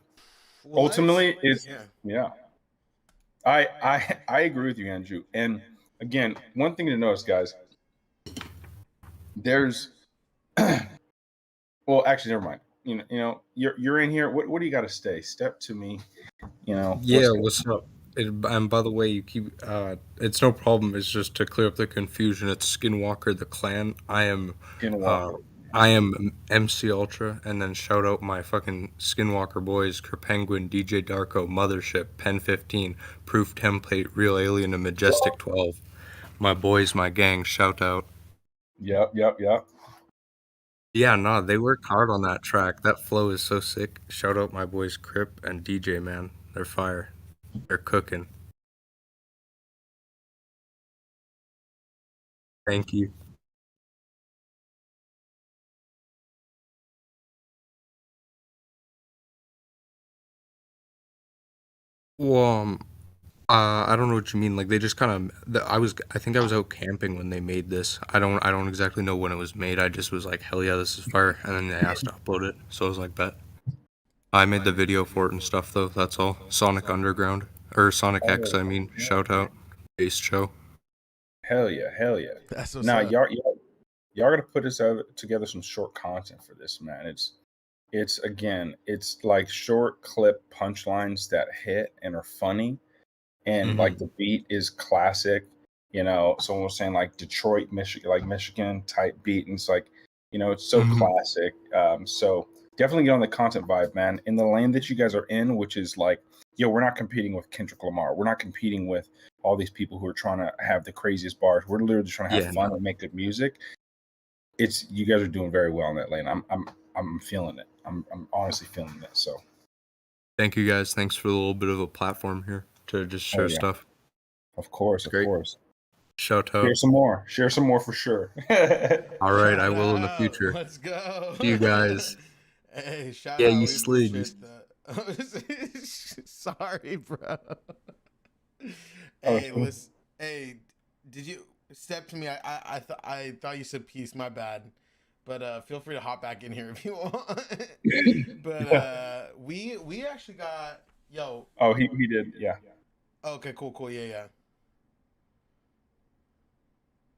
B: Well, ultimately, it's yeah. I agree with you, Andrew. And again, one thing to notice, guys, there's well, actually, never mind. You know, you're in here. What do you got to stay? Step to me. You know.
J: Yeah, what's up? And by the way, you keep it's no problem. It's just to clear up the confusion. It's Skinwalker the Clan. I am MC Ultra, and then shout out my fucking Skinwalker boys, Kerpenguin, DJ Darko, Mothership, Pen 15, Proof Template, Real Alien, and Majestic 12. My boys, my gang, shout out.
B: Yep.
J: Yeah, no, they worked hard on that track. That flow is so sick. Shout out my boys Crip and DJ, man. They're fire. They're cooking. Thank you. Well, I don't know what you mean. Like they just kind of. I think I was out camping when they made this. I don't exactly know when it was made. I just was like, hell yeah, this is fire. And then they asked to upload it, so I was like, bet. I made the video for it and stuff though. That's all. Sonic Underground or Sonic X. I mean, shout out, Bass Show.
B: Hell yeah.
A: That's what's
B: Now
A: up.
B: y'all gotta put this together some short content for this, man. It's again, it's like short clip punchlines that hit and are funny, and like the beat is classic. You know, someone was saying like Detroit, Michigan, like Michigan type beat, and it's like, you know, it's so classic. So definitely get on the content vibe, man. In the lane that you guys are in, which is like, yo, we're not competing with Kendrick Lamar. We're not competing with all these people who are trying to have the craziest bars. We're literally trying to have fun and make good music. It's you guys are doing very well in that lane. I'm feeling it. I'm honestly feeling it. So
J: thank you guys. Thanks for a little bit of a platform here to just share stuff.
B: Of course.
J: Shout out.
B: Share some more for sure.
J: All right, I will in the future.
A: Let's go.
J: See you guys.
A: Hey, shout out.
J: Yeah, you slid.
A: Sorry, bro. Hey, listen. Hey, did you step to me? I thought you said peace. My bad. But feel free to hop back in here if you want. But we actually got yo.
B: Oh, he did. Yeah.
A: Okay, cool. Yeah.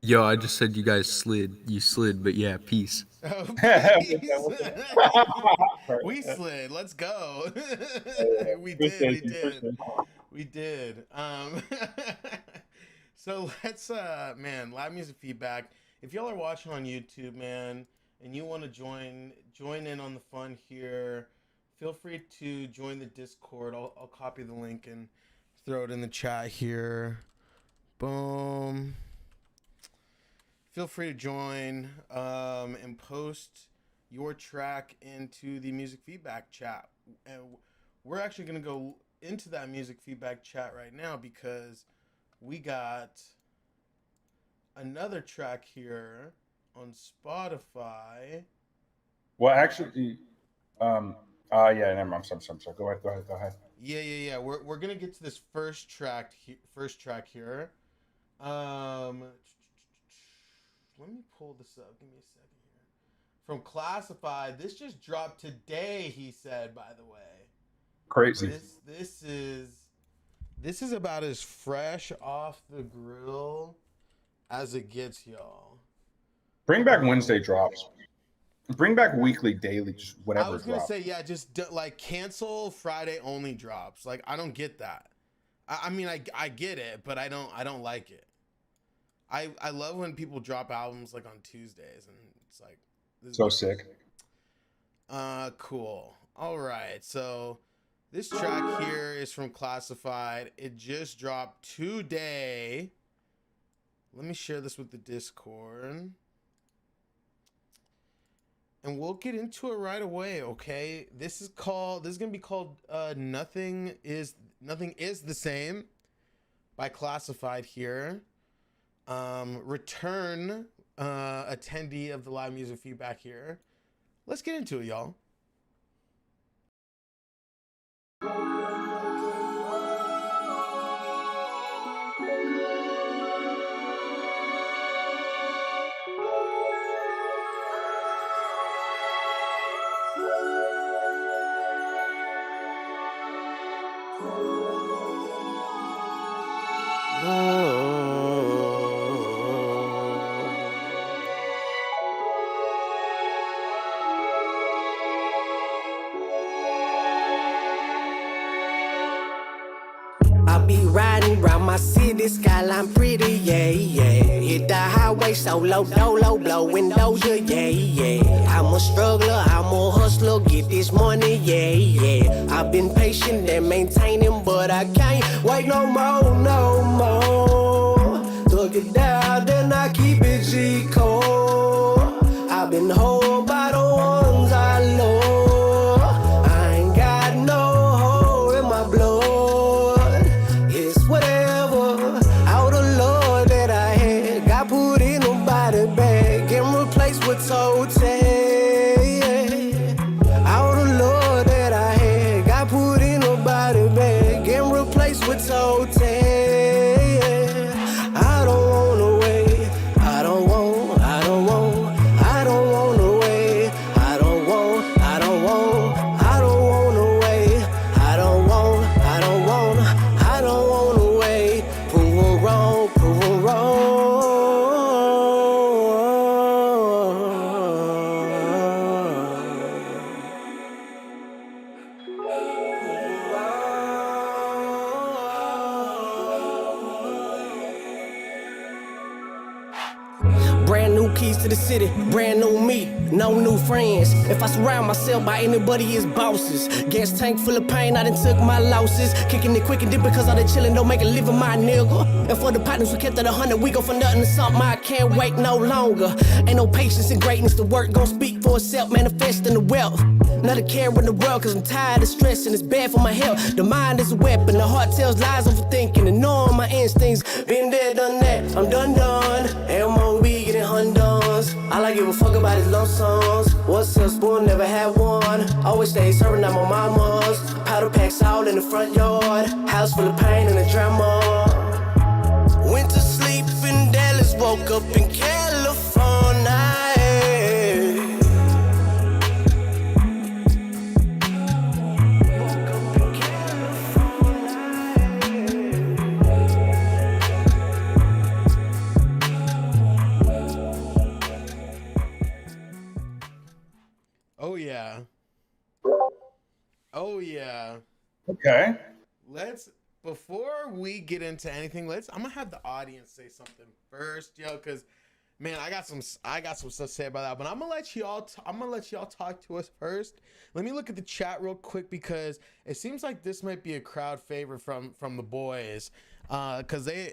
J: Yo, I just said you guys slid. You slid, but yeah, peace.
A: Oh, we slid. Let's go. We did. So let's man, live music feedback. If y'all are watching on YouTube, man, and you want to join in on the fun here, feel free to join the Discord. I'll copy the link and throw it in the chat here. Boom. Feel free to join and post your track into the music feedback chat. And we're actually going to go into that music feedback chat right now because we got another track here on Spotify.
B: Well, actually, yeah, never mind. I'm sorry. Go ahead.
A: Yeah. We're gonna get to this first track here. Let me pull this up. Give me a second here. From Classified. This just dropped today, he said, by the way.
B: Crazy.
A: This is about as fresh off the grill as it gets, y'all.
B: Bring back Wednesday drops. Bring back weekly, daily, just whatever.
A: I was gonna say, yeah, just like cancel Friday only drops. Like, I don't get that. I mean, I get it, but I don't like it. I love when people drop albums like on Tuesdays, and it's like
B: so sick.
A: Cool. All right, so this track here is from Classified. It just dropped today. Let me share this with the Discord. And we'll get into it right away, okay? This is gonna be called Nothing is the Same by Classified here. Return attendee of the live music feedback here. Let's get into it, y'all.
D: I be riding round my city, skyline pretty, yeah, yeah. Hit the highway so low, blow windows, yeah, yeah. I'm a struggler, I'm a hustler, get this money, yeah, yeah. I've been patient and maintaining, but I can't wait no more, no more. Took it down, then I keep it G-Code. I've been held by the ones I love. I ain't got no hole in my blood. It's whatever, out of love that I had, got put in a body bag and replaced with toe tag. Out of love that I had, got put in a body bag and replaced with toe tag. I don't wanna wait, I don't want, I don't want, I don't wanna wait, I don't want, I don't want, I don't wanna wait, I don't want, I don't want, I don't wanna wait. Prove 'em wrong, prove 'em wrong. Brand new keys to the city, brand new me, no new friends. If I surround myself by anybody, it's bosses. Gas tank full of pain, I done took my losses. Kicking it quick and dip because all the chillin' don't make a living, my nigga. And for the partners who kept at 100, we go for nothing to something. I can't wait no longer. Ain't no patience and greatness, the work gon' speak for itself, manifesting the wealth. Not a care in the world, cause I'm tired of stressing, it's bad for my health. The mind is a weapon, the heart tells lies, overthinking, ignoring my instincts. Been there, done that, I'm done. M.O.B. getting Honduras. All I give a fuck about is love songs. What's up, spoon, never had one. Always stay serving at my mama's. Powder packs out in the front yard. House full of pain and a drama. Went to sleep in Dallas, woke up in California.
A: Oh yeah. Oh yeah.
B: Okay.
A: Before we get into anything, I'm gonna have the audience say something first, yo, because man, I got some stuff to say about that, but I'm gonna let y'all talk to us first. Let me look at the chat real quick because it seems like this might be a crowd favorite from the boys. Cause yeah.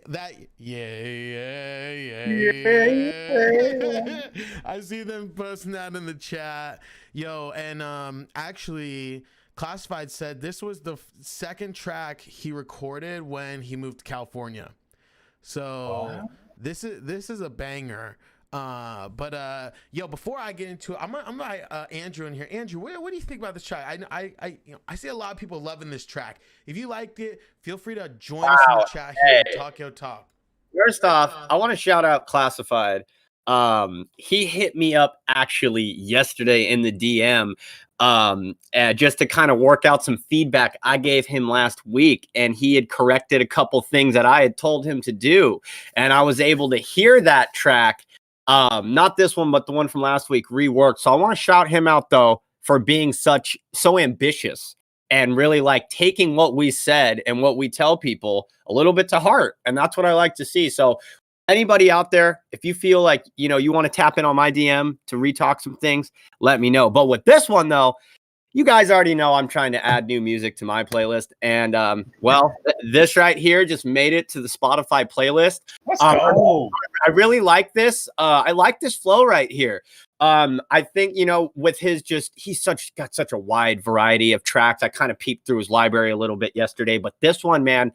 A: I see them posting that in the chat, yo, and actually Classified said this was the second track he recorded when he moved to California. So this is a banger. But yo, before I get into it, I'm gonna Andrew in here. Andrew, what do you think about this track? I see a lot of people loving this track. If you liked it, feel free to join us in the chat here and talk your talk.
E: First off, I want to shout out Classified. He hit me up actually yesterday in the DM just to kind of work out some feedback I gave him last week, and he had corrected a couple things that I had told him to do, and I was able to hear that track Not this one, but the one from last week, Reworked. So I want to shout him out though for being so ambitious and really like taking what we said and what we tell people a little bit to heart. And that's what I like to see. So anybody out there, if you feel like, you know, you want to tap in on my DM to retalk some things, let me know. But with this one though, you guys already know I'm trying to add new music to my playlist. And well, this right here just made it to the Spotify playlist. I really like this. I like this flow right here. I think, you know, with his he's got such a wide variety of tracks. I kind of peeped through his library a little bit yesterday, but this one, man,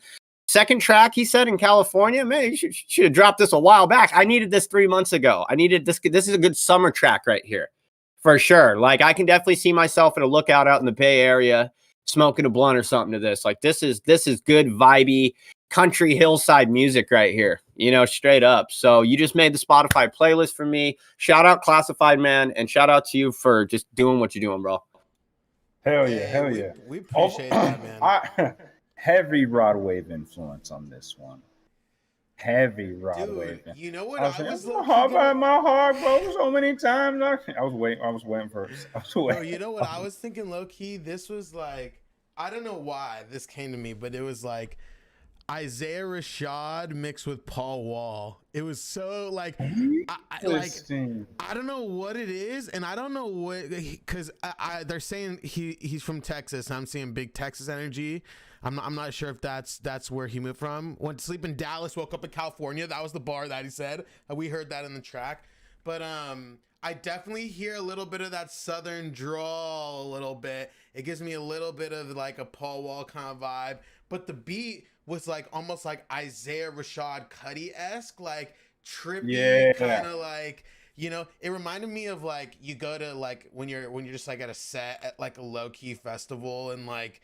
E: second track, he said, in California, man, you should have dropped this a while back. I needed this 3 months ago. I needed this. This is a good summer track right here. For sure. Like, I can definitely see myself at a lookout out in the Bay Area smoking a blunt or something to this. Like, this is good vibey country hillside music right here, you know, straight up. So you just made the Spotify playlist for me. Shout out Classified, man, and shout out to you for just doing what you're doing, bro.
B: Hell yeah.
A: We appreciate that, man.
B: Heavy Rod Wave influence on this one. Heavy Rod Wave.
A: You know what?
B: I was my heart broke so many times. I was waiting for it.
A: Bro, you know what? I was thinking low key. This was like, I don't know why this came to me, but it was like Isaiah Rashad mixed with Paul Wall. It was so like, I don't know what it is, and I don't know what, because they're saying he's from Texas. And I'm seeing big Texas energy. I'm not sure if that's where he moved from. Went to sleep in Dallas, woke up in California. That was the bar that he said. We heard that in the track. But I definitely hear a little bit of that southern drawl a little bit. It gives me a little bit of like a Paul Wall kind of vibe. But the beat was like almost like Isaiah Rashad Cuddy-esque, like trippy, kind of like, you know, it reminded me of like you go to like when you're just like at a set at like a low-key festival and like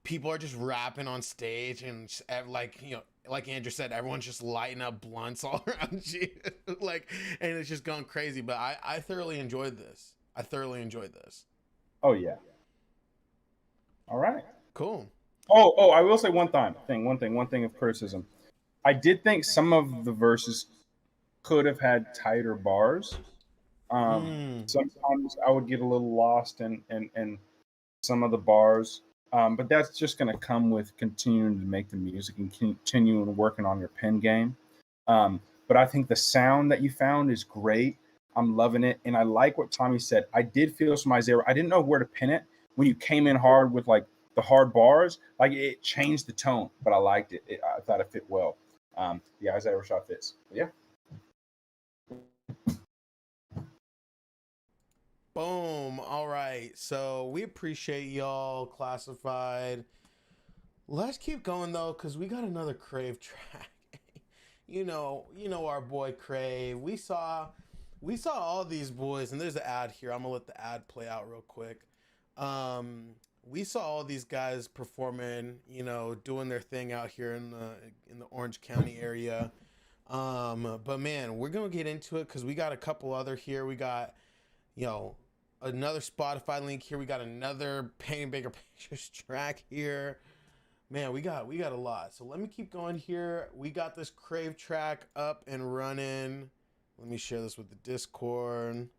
A: people are just rapping on stage and just, like, you know, like Andrew said, everyone's just lighting up blunts all around you, like, and it's just going crazy. But I thoroughly enjoyed this. Oh yeah.
B: All right.
A: Cool.
B: Oh, I will say one thing of criticism. I did think some of the verses could have had tighter bars. Sometimes I would get a little lost in some of the bars. But that's just going to come with continuing to make the music and continuing working on your pen game. But I think the sound that you found is great. I'm loving it. And I like what Tommy said. I did feel some Isaiah. I didn't know where to pin it. When you came in hard with like the hard bars, like it changed the tone, but I liked it. I thought it fit well. Yeah, Isaiah Rashad fits. But yeah.
A: Boom. All right. So we appreciate y'all, Classified. Let's keep going though, because we got another Crave track. you know our boy Crave. We saw all these boys, and there's an ad here. I'm gonna let the ad play out real quick. We saw all these guys performing, you know, doing their thing out here in the Orange County area. But man, we're gonna get into it because we got a couple other here. We got, you know, another Spotify link here. We got another Painting Bigger Pictures track here. Man, we got a lot. So let me keep going here. We got this Crave track up and running. Let me share this with the Discord.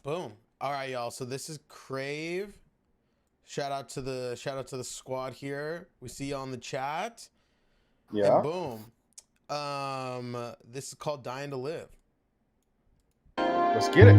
A: Boom. All right, y'all. So this is Crave. Shout out to the squad here. We see you on the chat.
B: Yeah.
A: And boom. This is called Dying to Live.
B: Let's get it.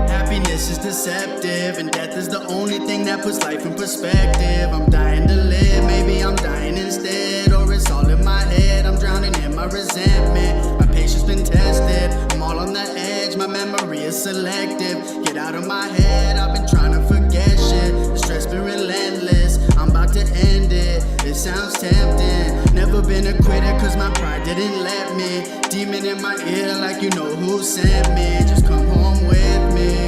K: Happiness is deceptive, and death is the only thing that puts life in perspective. I'm dying to live, maybe I'm dying instead, or it's all in my head. I'm drowning in my resentment. My patience been tested. I'm all on the edge. My memory is selective. Get out of my head. I've been trying to forget shit. The stress been relentless. I'm about to end it. It sounds tempting. Never been a quitter, cause my pride didn't let me. Demon in my ear, like you know who sent me. Just come home with me.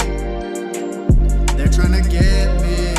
K: They're trying to get me.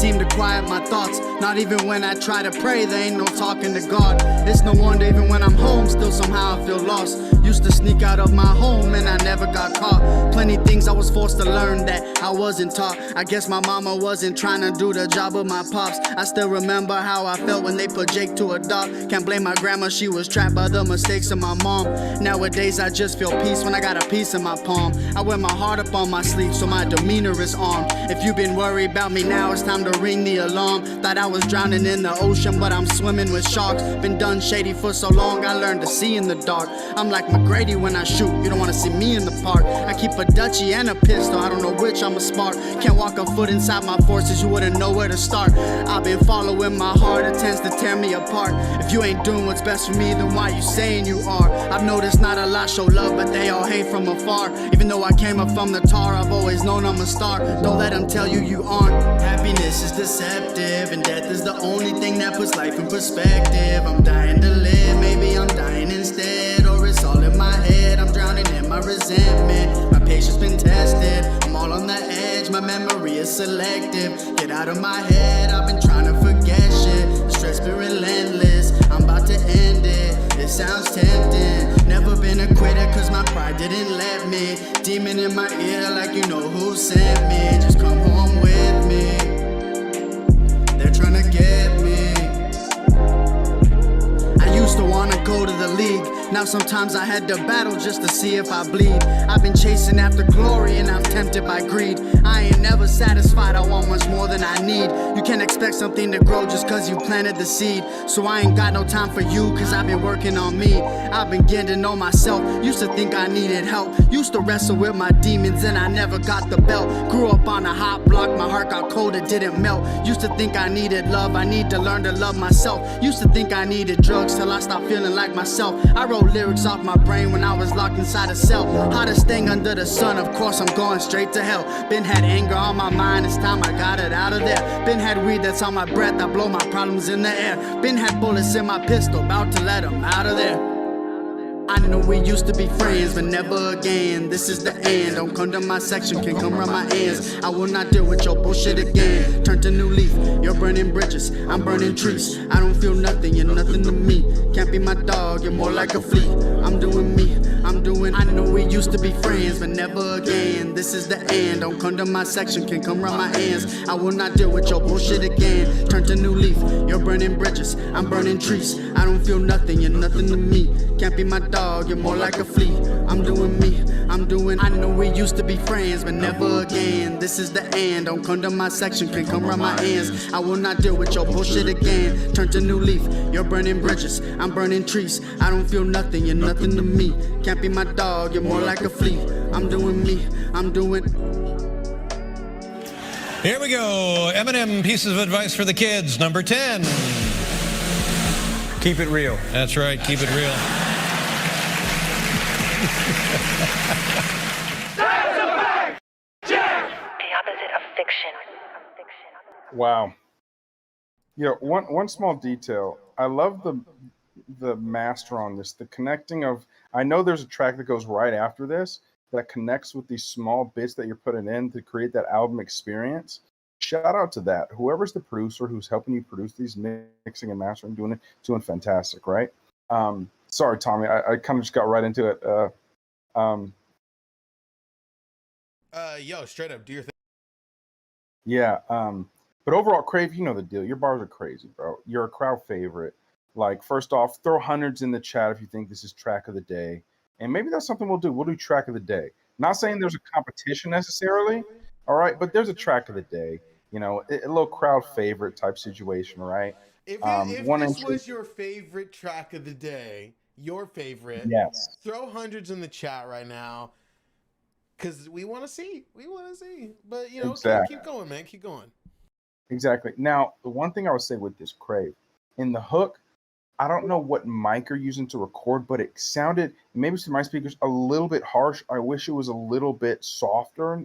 K: seem to quiet my thoughts. Not even when I try to pray, there ain't no talking to God. It's no wonder even when I'm home, still somehow I feel lost. Used to sneak out of my home and I never got caught. Plenty things I was forced to learn that I wasn't taught. I guess my mama wasn't trying to do the job of my pops. I still remember how I felt when they put Jake to a dog. Can't blame my grandma, she was trapped by the mistakes of my mom. Nowadays I just feel peace when I got a piece in my palm. I wear my heart up on my sleeve so my demeanor is armed. If you've been worried about me now, it's time to ring the alarm. Thought I was drowning in the ocean, but I'm swimming with sharks. Been done shady for so long, I learned to see in the dark. I'm like McGrady when I shoot, you don't wanna see me in the park. I keep a Dutchie and a pistol, I don't know which I'ma spark. Can't walk a foot inside my forces, you wouldn't know where to start. I've been following my heart, it tends to tear me apart. If you ain't doing what's best for me, then why you saying you are? I've noticed not a lot show love, but they all hate from afar. Even though I came up from the tar, I've always known I'm a star. Don't let them tell you you aren't.
F: Happiness is deceptive, and death is the only thing that puts life in perspective. I'm dying to live, maybe I'm dying instead, or it's all in my head. I'm drowning in my resentment. My patience been tested. I'm all on the edge. My memory is selective. Get out of my head. I've been trying to forget shit. The stress been relentless. I'm about to end it. It sounds tempting. Never been a quitter, cause my pride didn't let me. Demon in my ear, like you know who sent me. Just come home with me. They're trying to get me. I used to wanna go to the league. Now sometimes I had to battle just to see if I bleed. I've been chasing after glory and I'm tempted by greed. I ain't never satisfied, I want much more than I need. You can't expect something to grow just cause you planted the seed. So I ain't got no time for you cause I've been working on me. I've been getting to know myself, used to think I needed help. Used to wrestle with my demons and I never got the belt. Grew up on a hot block, my heart got cold, it didn't melt. Used to think I needed love, I need to learn to love myself. Used to think I needed drugs till I stopped feeling like myself. I wrote lyrics off my brain when I was locked inside a cell. Hottest thing under the sun, of course I'm going straight to hell. Been had anger on my mind, it's time I got it out of there. Been had weed that's on my breath, I blow my problems in the air. Been had bullets in my pistol, about to let them out of there. I know we used to be friends, but never again. This is the end. Don't come to my section, can't come around my ends. I will not deal with your bullshit again. Turn to new leaf, you're burning bridges, I'm burning trees. I don't feel nothing, you're nothing to me. Can't be my dog, you're more like a flea. I'm doing me, I'm doing. I know we used to be friends, but never again. This is the end. Don't come to my section, can't come around my ends. I will not deal with your bullshit again. Turn to new leaf, you're burning bridges, I'm burning trees. I don't feel nothing, you're nothing to me. Can't be my dog, you're more like a flea. I'm doing me, I'm doing. I know we used to be friends, but never again. This is the end. Don't come to my section, can't come around my ends. I will not deal with your bullshit again. Turn to new leaf, you're burning bridges, I'm burning trees. I don't feel nothing, you're nothing to me. Can't be my dog, you're more like a flea. I'm doing me, I'm doing.
L: Here we go. Eminem pieces of advice for the kids. Number 10.
M: Keep it real.
L: That's right. Keep it real.
N: That's a fact, Jack! The opposite of fiction.
B: Wow. You know, one small detail. I love the master on this. The connecting of. I know there's a track that goes right after this that connects with these small bits that you're putting in to create that album experience. Shout out to that. Whoever's the producer who's helping you produce these, mixing and mastering, doing fantastic, right? Sorry, Tommy, I kind of just got right into it.
A: Yo, straight up, do your thing.
B: Yeah. But overall, Crave, you know the deal. Your bars are crazy, bro. You're a crowd favorite. Like, first off, throw hundreds in the chat if you think this is track of the day. And maybe that's something we'll do. We'll do track of the day. Not saying there's a competition necessarily, all right? But there's a track of the day. You know, a little crowd favorite type situation, right?
A: If
B: One
A: this
B: entry.
A: was your favorite track of the day, your favorite,
B: Yes.
A: throw hundreds in the chat right now, because we want to see. We want to see. But, you know,
B: Exactly.
A: keep going, man. Keep going.
B: Exactly. Now, the one thing I would say with this Crave, in the hook, I don't know what mic you're using to record, but it sounded, maybe to my speakers, a little bit harsh. I wish it was a little bit softer.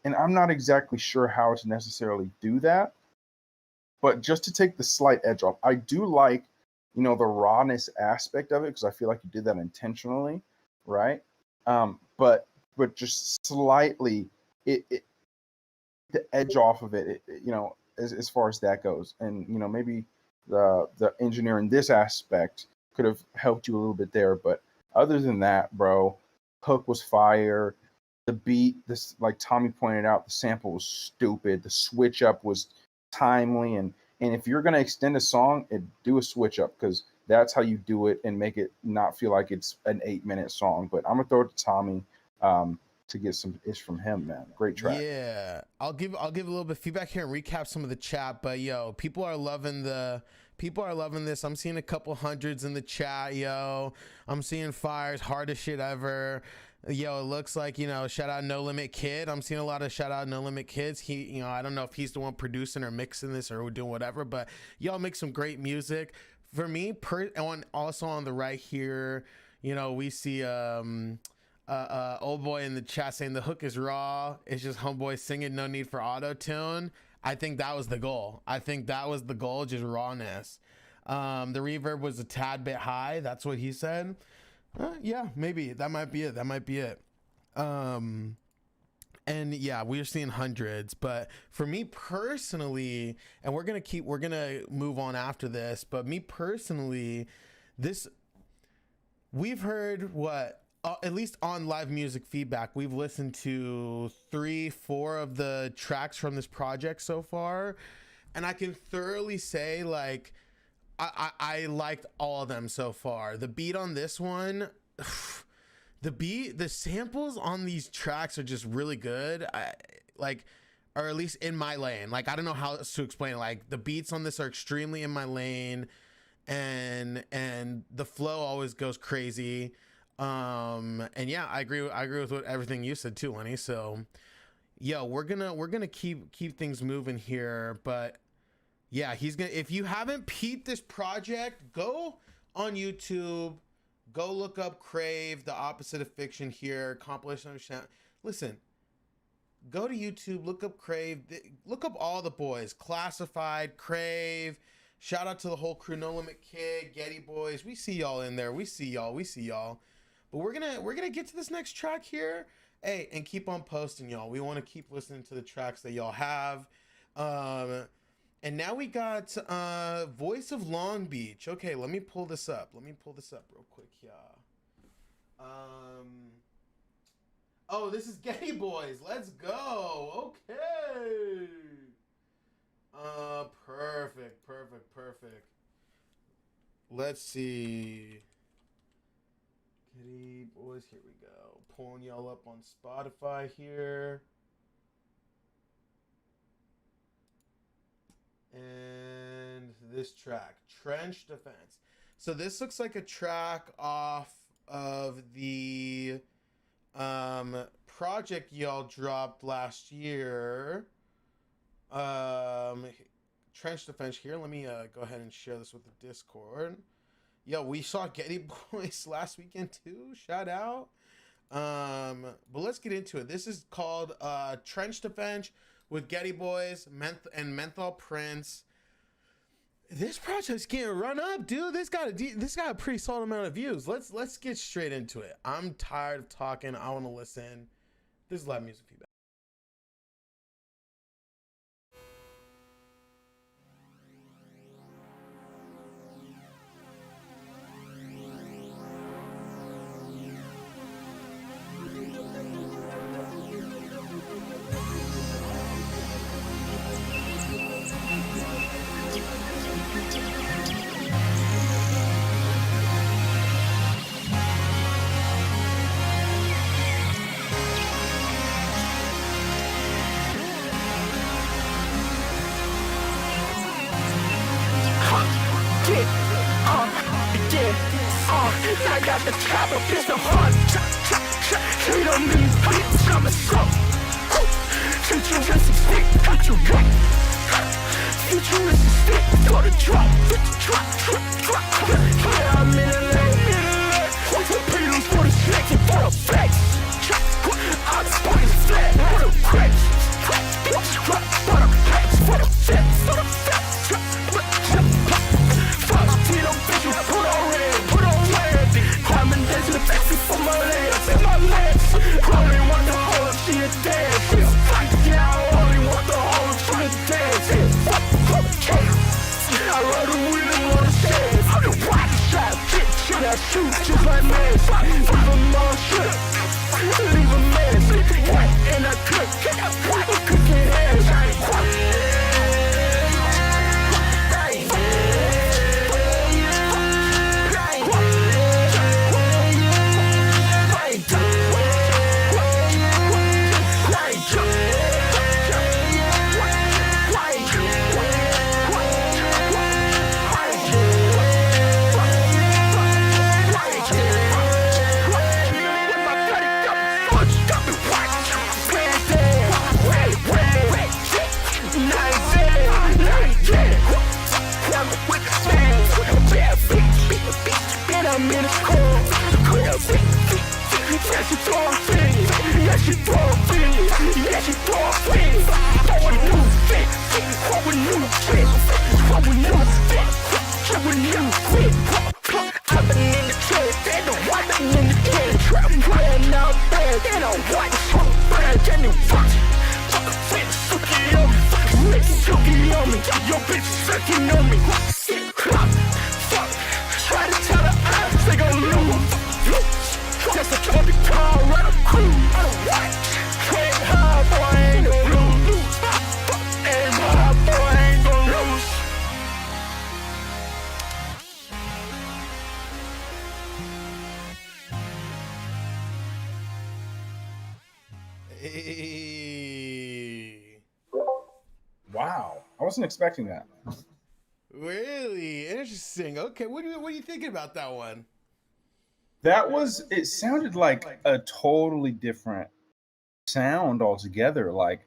B: And I'm not exactly sure how to necessarily do that. But just to take the slight edge off, I do like, you know, the rawness aspect of it, because I feel like you did that intentionally, right? But just slightly, the edge off of it, as far as that goes. And maybe the engineer in this aspect could have helped you a little bit there, but other than that, bro, hook was fire. The beat, this, like Tommy pointed out, the sample was stupid. The switch up was timely, and if you're gonna extend a song, do a switch up, because that's how you do it and make it not feel like it's an 8-minute song. But I'm gonna throw it to Tommy to get some ish from him, man. Great track.
A: Yeah, I'll give a little bit of feedback here and recap some of the chat. But yo, people are loving this. I'm seeing a couple hundreds in the chat, yo. I'm seeing fires, hardest shit ever. Yo, it looks like, shout out No Limit Kid. I'm seeing a lot of shout out No Limit Kids. He, I don't know if he's the one producing or mixing this or doing whatever, but y'all make some great music. For me, also on the right here, we see old boy in the chat saying the hook is raw. It's just homeboy singing, no need for auto tune. I think that was the goal. Just rawness. The reverb was a tad bit high. That's what he said. Yeah, maybe that might be it. And yeah, we're seeing hundreds, but for me personally, and we're gonna move on after this, but me personally, we've heard at least on live music feedback, we've listened to 3-4 of the tracks from this project so far, and I can thoroughly say, like, I liked all of them so far. The beat on this one, the samples on these tracks are just really good. Or at least in my lane. Like, I don't know how else to explain it. Like, the beats on this are extremely in my lane, and the flow always goes crazy. And yeah, I agree with everything you said too, Lenny. So, yo, we're gonna keep things moving here, but. Yeah, if you haven't peeped this project, go on YouTube, go look up Crave, The Opposite of Fiction here, compilation understand. Listen, go to YouTube, look up Crave, look up all the boys, Classified, Crave, shout out to the whole crew, No Limit Kid, Getty Boys. We see y'all in there. We see y'all. But we're gonna get to this next track here. Hey, and keep on posting, y'all. We want to keep listening to the tracks that y'all have. And now we got Voice of Long Beach. Okay, let me pull this up. Real quick, yeah. Oh, this is Getty Boys. Let's go. Okay. Perfect. Let's see. Getty Boys, here we go. Pulling y'all up on Spotify here. And this track, Trench Defense. So this looks like a track off of the project y'all dropped last year. Trench Defense here. Let me go ahead and share this with the Discord. Yo, we saw Getty Boys last weekend too. Shout out. But let's get into it. This is called Trench Defense with Getty Boys and Menthol Prince. This project's getting run up, dude. This got a pretty solid amount of views. Let's get straight into it. I'm tired of talking. I want to listen. This is live music feedback.
N: I got the chopper, pistol hard. You don't need beats, I'm a soul. Futuristic stick, cut you right. Futuristic stick, go to drop. Yeah, I'm in a lane. Freedom for the snakes and for the fakes. I'm spotting flat for the crepes. For the fakes, for the fakes, for the fakes. Fuck, Tito, bitch, you put on red, put on red. Diamond dancing the factory for my legs, in my legs. Only want to hold up, she is dead. She a fight, yeah, I only want shoot just like Messi. Leave them all shook, leave them messy. And I cook cooking ass. I'm in a cold, yeah, she throw things, yeah, she throw things, yeah, she throw things. Throw a new fit, throw a new fit, throw a new fit, throw a new fit. I've been in the trap, and I've been in the trap, playing out bad, and I watch so bad, and it watch. Fit, sucky on me, Rick, sucky on me, your bitch sucking on me. Fuck, try to tell her eyes, they gon' lose. Just a toy car, run a crew. I don't like can't hide, boy, I ain't gon' lose. Ain't hard, boy, I ain't gon' lose.
A: Hey.
B: Wow, I wasn't expecting that.
A: Really interesting. Okay, what are you thinking about that one?
B: That was. It sounded like a totally different sound altogether. Like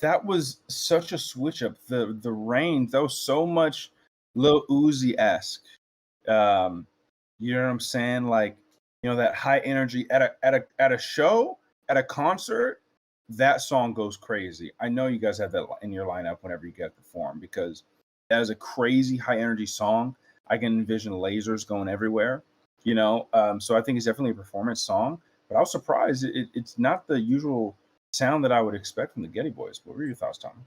B: that was such a switch up. The range, that was so much Lil Uzi-esque. You know what I'm saying? Like, you know, that high energy at a show, at a concert, that song goes crazy. I know you guys have that in your lineup whenever you get perform because that is a crazy high energy song. I can envision lasers going everywhere, you know. So I think it's definitely a performance song. But I was surprised it's not the usual sound that I would expect from the Getty Boys. What were your thoughts, Tom?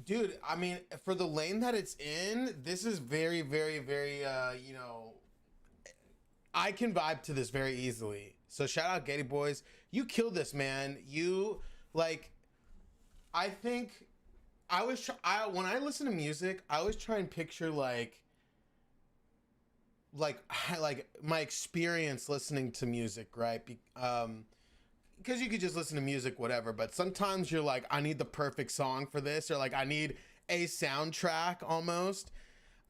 A: Dude, I mean, for the lane that it's in, this is very, very, very, you know, I can vibe to this very easily. So shout out Getty Boys. You killed this, man. You, like, I think when I listen to music, I always try and picture like my experience listening to music, right? Because you could just listen to music, whatever. But sometimes you're like, I need the perfect song for this, or like I need a soundtrack almost.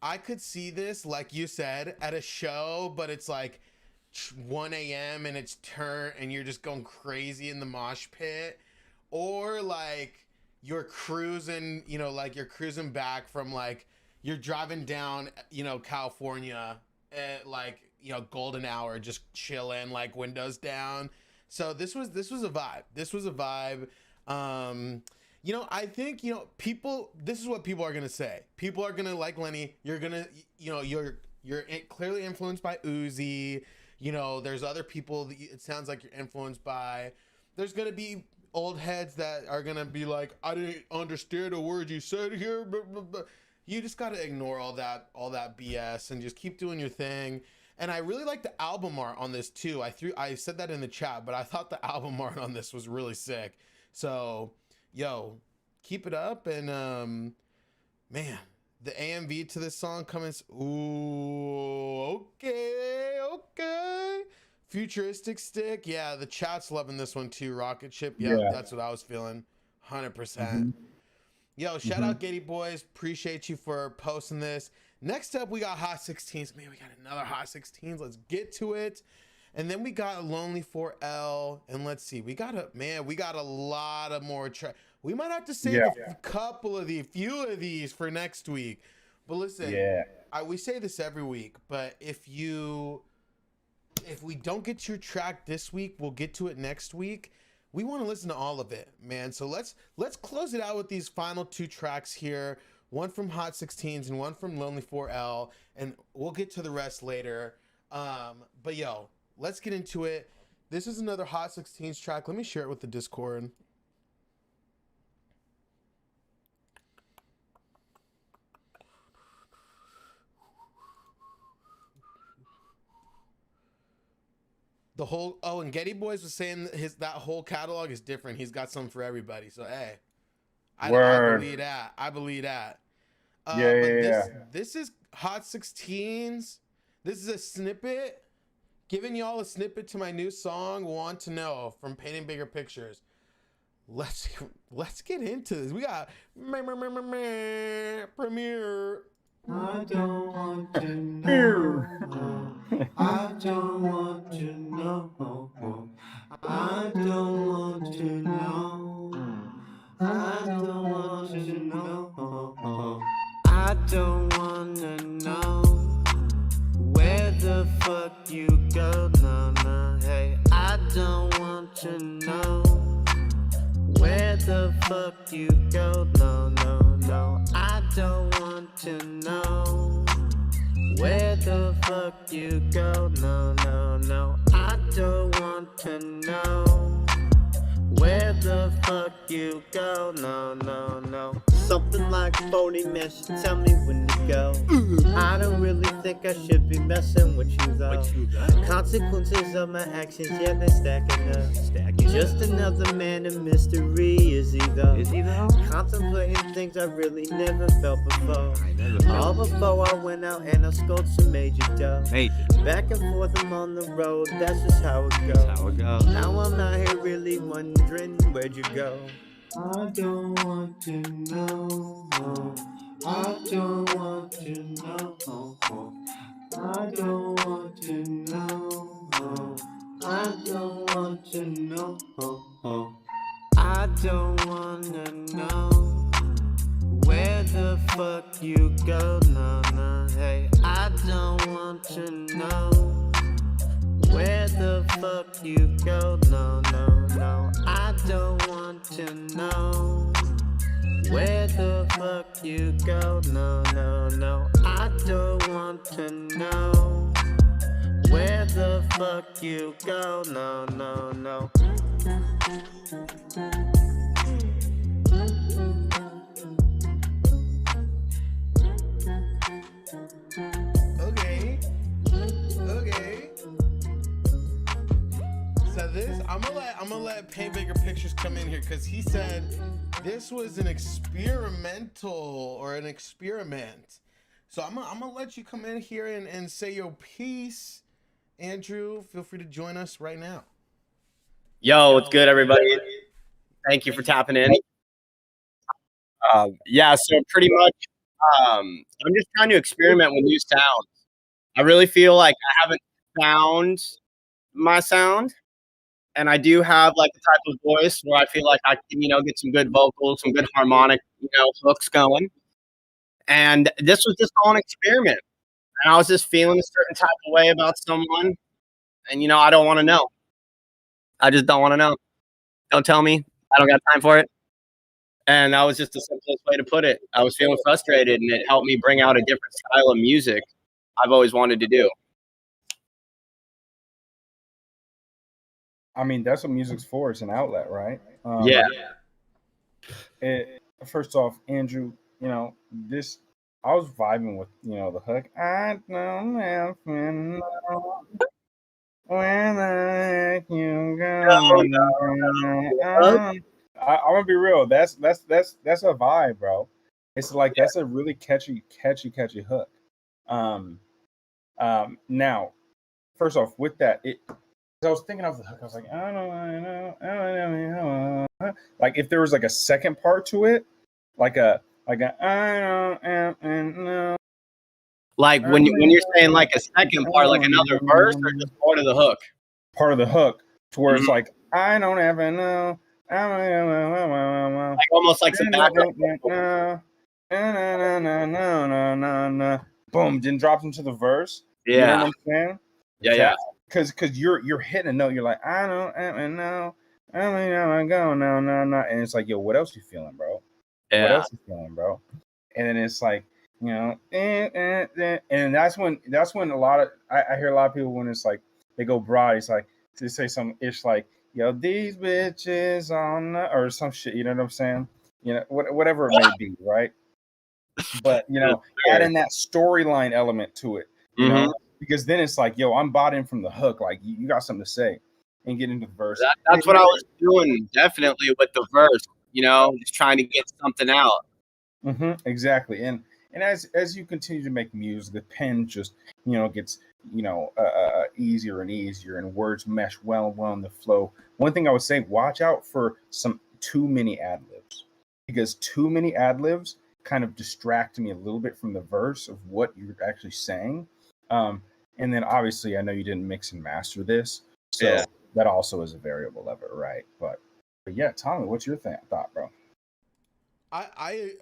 A: I could see this, like you said, at a show, but it's like 1 a.m. and it's turn, and you're just going crazy in the mosh pit, or like you're cruising, you know, like you're cruising back from like you're driving down, you know, California at like, you know, golden hour, just chilling, like windows down. So this was a vibe. This was a vibe. You know, I think, you know, people, this is what people are going to say. People are going to, like Lenny, you're going to, you know, you're clearly influenced by Uzi. You know, there's other people that it sounds like you're influenced by. There's going to be old heads that are going to be like, I didn't understand a word you said here. Blah, blah, blah. You just got to ignore all that BS and just keep doing your thing. And I really like the album art on this too. I said that in the chat, but I thought the album art on this was really sick. So, yo, keep it up. And man, the AMV to this song comes. Ooh, okay. Futuristic stick. Yeah, the chat's loving this one too. Rocket ship. Yeah, that's what I was feeling. 100%. Mm-hmm. Yo, shout out Getty Boys. Appreciate you for posting this. Next up, we got Hot 16s. Man, we got another Hot 16s. Let's get to it. And then we got Lonely 4L. And let's see. We got a lot of more tracks. We might have to save a few of these for next week. But listen, we say this every week, but if we don't get your track this week, we'll get to it next week. We want to listen to all of it, man. So let's close it out with these final two tracks here. One from Hot 16s and one from Lonely 4L, and we'll get to the rest later. But yo, let's get into it. This is another Hot 16s track. Let me share it with the Discord. the whole. Oh, and Getty Boys was saying that whole catalog is different. He's got some for everybody. So hey, I believe that. I believe that. This is Hot 16s. This is a snippet. Giving y'all a snippet to my new song, Want to Know, from Painting Bigger Pictures. Let's get into this. We got premiere.
M: I don't want to know. I don't want to know. I don't want to know. I don't want to know. I don't wanna know where the fuck you go. No, no, hey. I don't want to know where the fuck you go. No, no, no. I don't want to know where the fuck you go. No, no, no. I don't want to know where the fuck you go. No, no, no. Something like phony mess, tell me when to go. I don't really think I should be messing with you though. Consequences of my actions, yeah, they're stacking up. Just another man of mystery, is he though? Contemplating things I really never felt before. All before I went out and I scored some major dough. Back and forth, I'm on the road, that's just how it goes. Now I'm out here really wondering, where'd you go? I don't want to know. I don't want to know. I don't want to know. I don't want to know. I don't wanna know where the fuck you go. No, no, hey. I don't want to know where the fuck you go. No, no, no. I don't want to know where the fuck you go. No, no, no. I don't want to know where the fuck you go. No, no, no.
A: Okay. So this, I'm gonna let Paint Bigger Pictures come in here because he said this was an experimental or an experiment. So I'm gonna let you come in here and say your piece. Andrew, feel free to join us right now.
E: Yo, what's good, everybody? Thank you for tapping in. Yeah, so pretty much, I'm just trying to experiment with new sounds. I really feel like I haven't found my sound, and I do have like the type of voice where I feel like I can, get some good vocals, some good harmonic, hooks going. And this was just all an experiment. And I was just feeling a certain type of way about someone, and I don't want to know. I just don't want to know. Don't tell me. I don't got time for it. And that was just the simplest way to put it. I was feeling frustrated, and it helped me bring out a different style of music I've always wanted to do.
B: I mean, that's what music's for. It's an outlet, right?
E: Yeah.
B: First off, Andrew, this, I was vibing with, the hook. I don't know where the heck you go. I'm gonna be real. That's a vibe, bro. It's like that's a really catchy hook. Now, first off, with that, I was thinking of the hook. I was like, I don't know. Like if there was like a second part to it, like a I don't know.
E: Like when you're saying like a second part, like another verse, or just part of the hook?
B: Part of the hook, to where it's like I don't ever know. Like
E: almost like some background.
B: Boom, then drops into the verse.
E: Yeah.
B: You know what I'm saying?
E: Yeah.
B: Because you're hitting a note. You're like, I don't ever know. I go no. And it's like, yo, what else you feeling, bro?
E: Yeah.
B: What else you feeling, bro? And then it's like, and that's when a lot of I hear a lot of people when it's like they go broad. It's like to say some ish like, yo, these bitches on or some shit. You know what I'm saying? Whatever it may be, right? But adding that storyline element to it, you know, because then it's like, yo, I'm bought in from the hook. Like you got something to say, and get into the verse.
E: That's what I was doing, definitely with the verse. Just trying to get something out.
B: Exactly, and as you continue to make music, the pen just gets easier and easier, and words mesh well in the flow. One thing I would say, watch out for some too many ad libs, because too many ad libs kind of distract me a little bit from the verse of what you're actually saying. And then obviously, I know you didn't mix and master this, so that also is a variable of it, right? But yeah, Tommy, what's your thought, bro?
A: I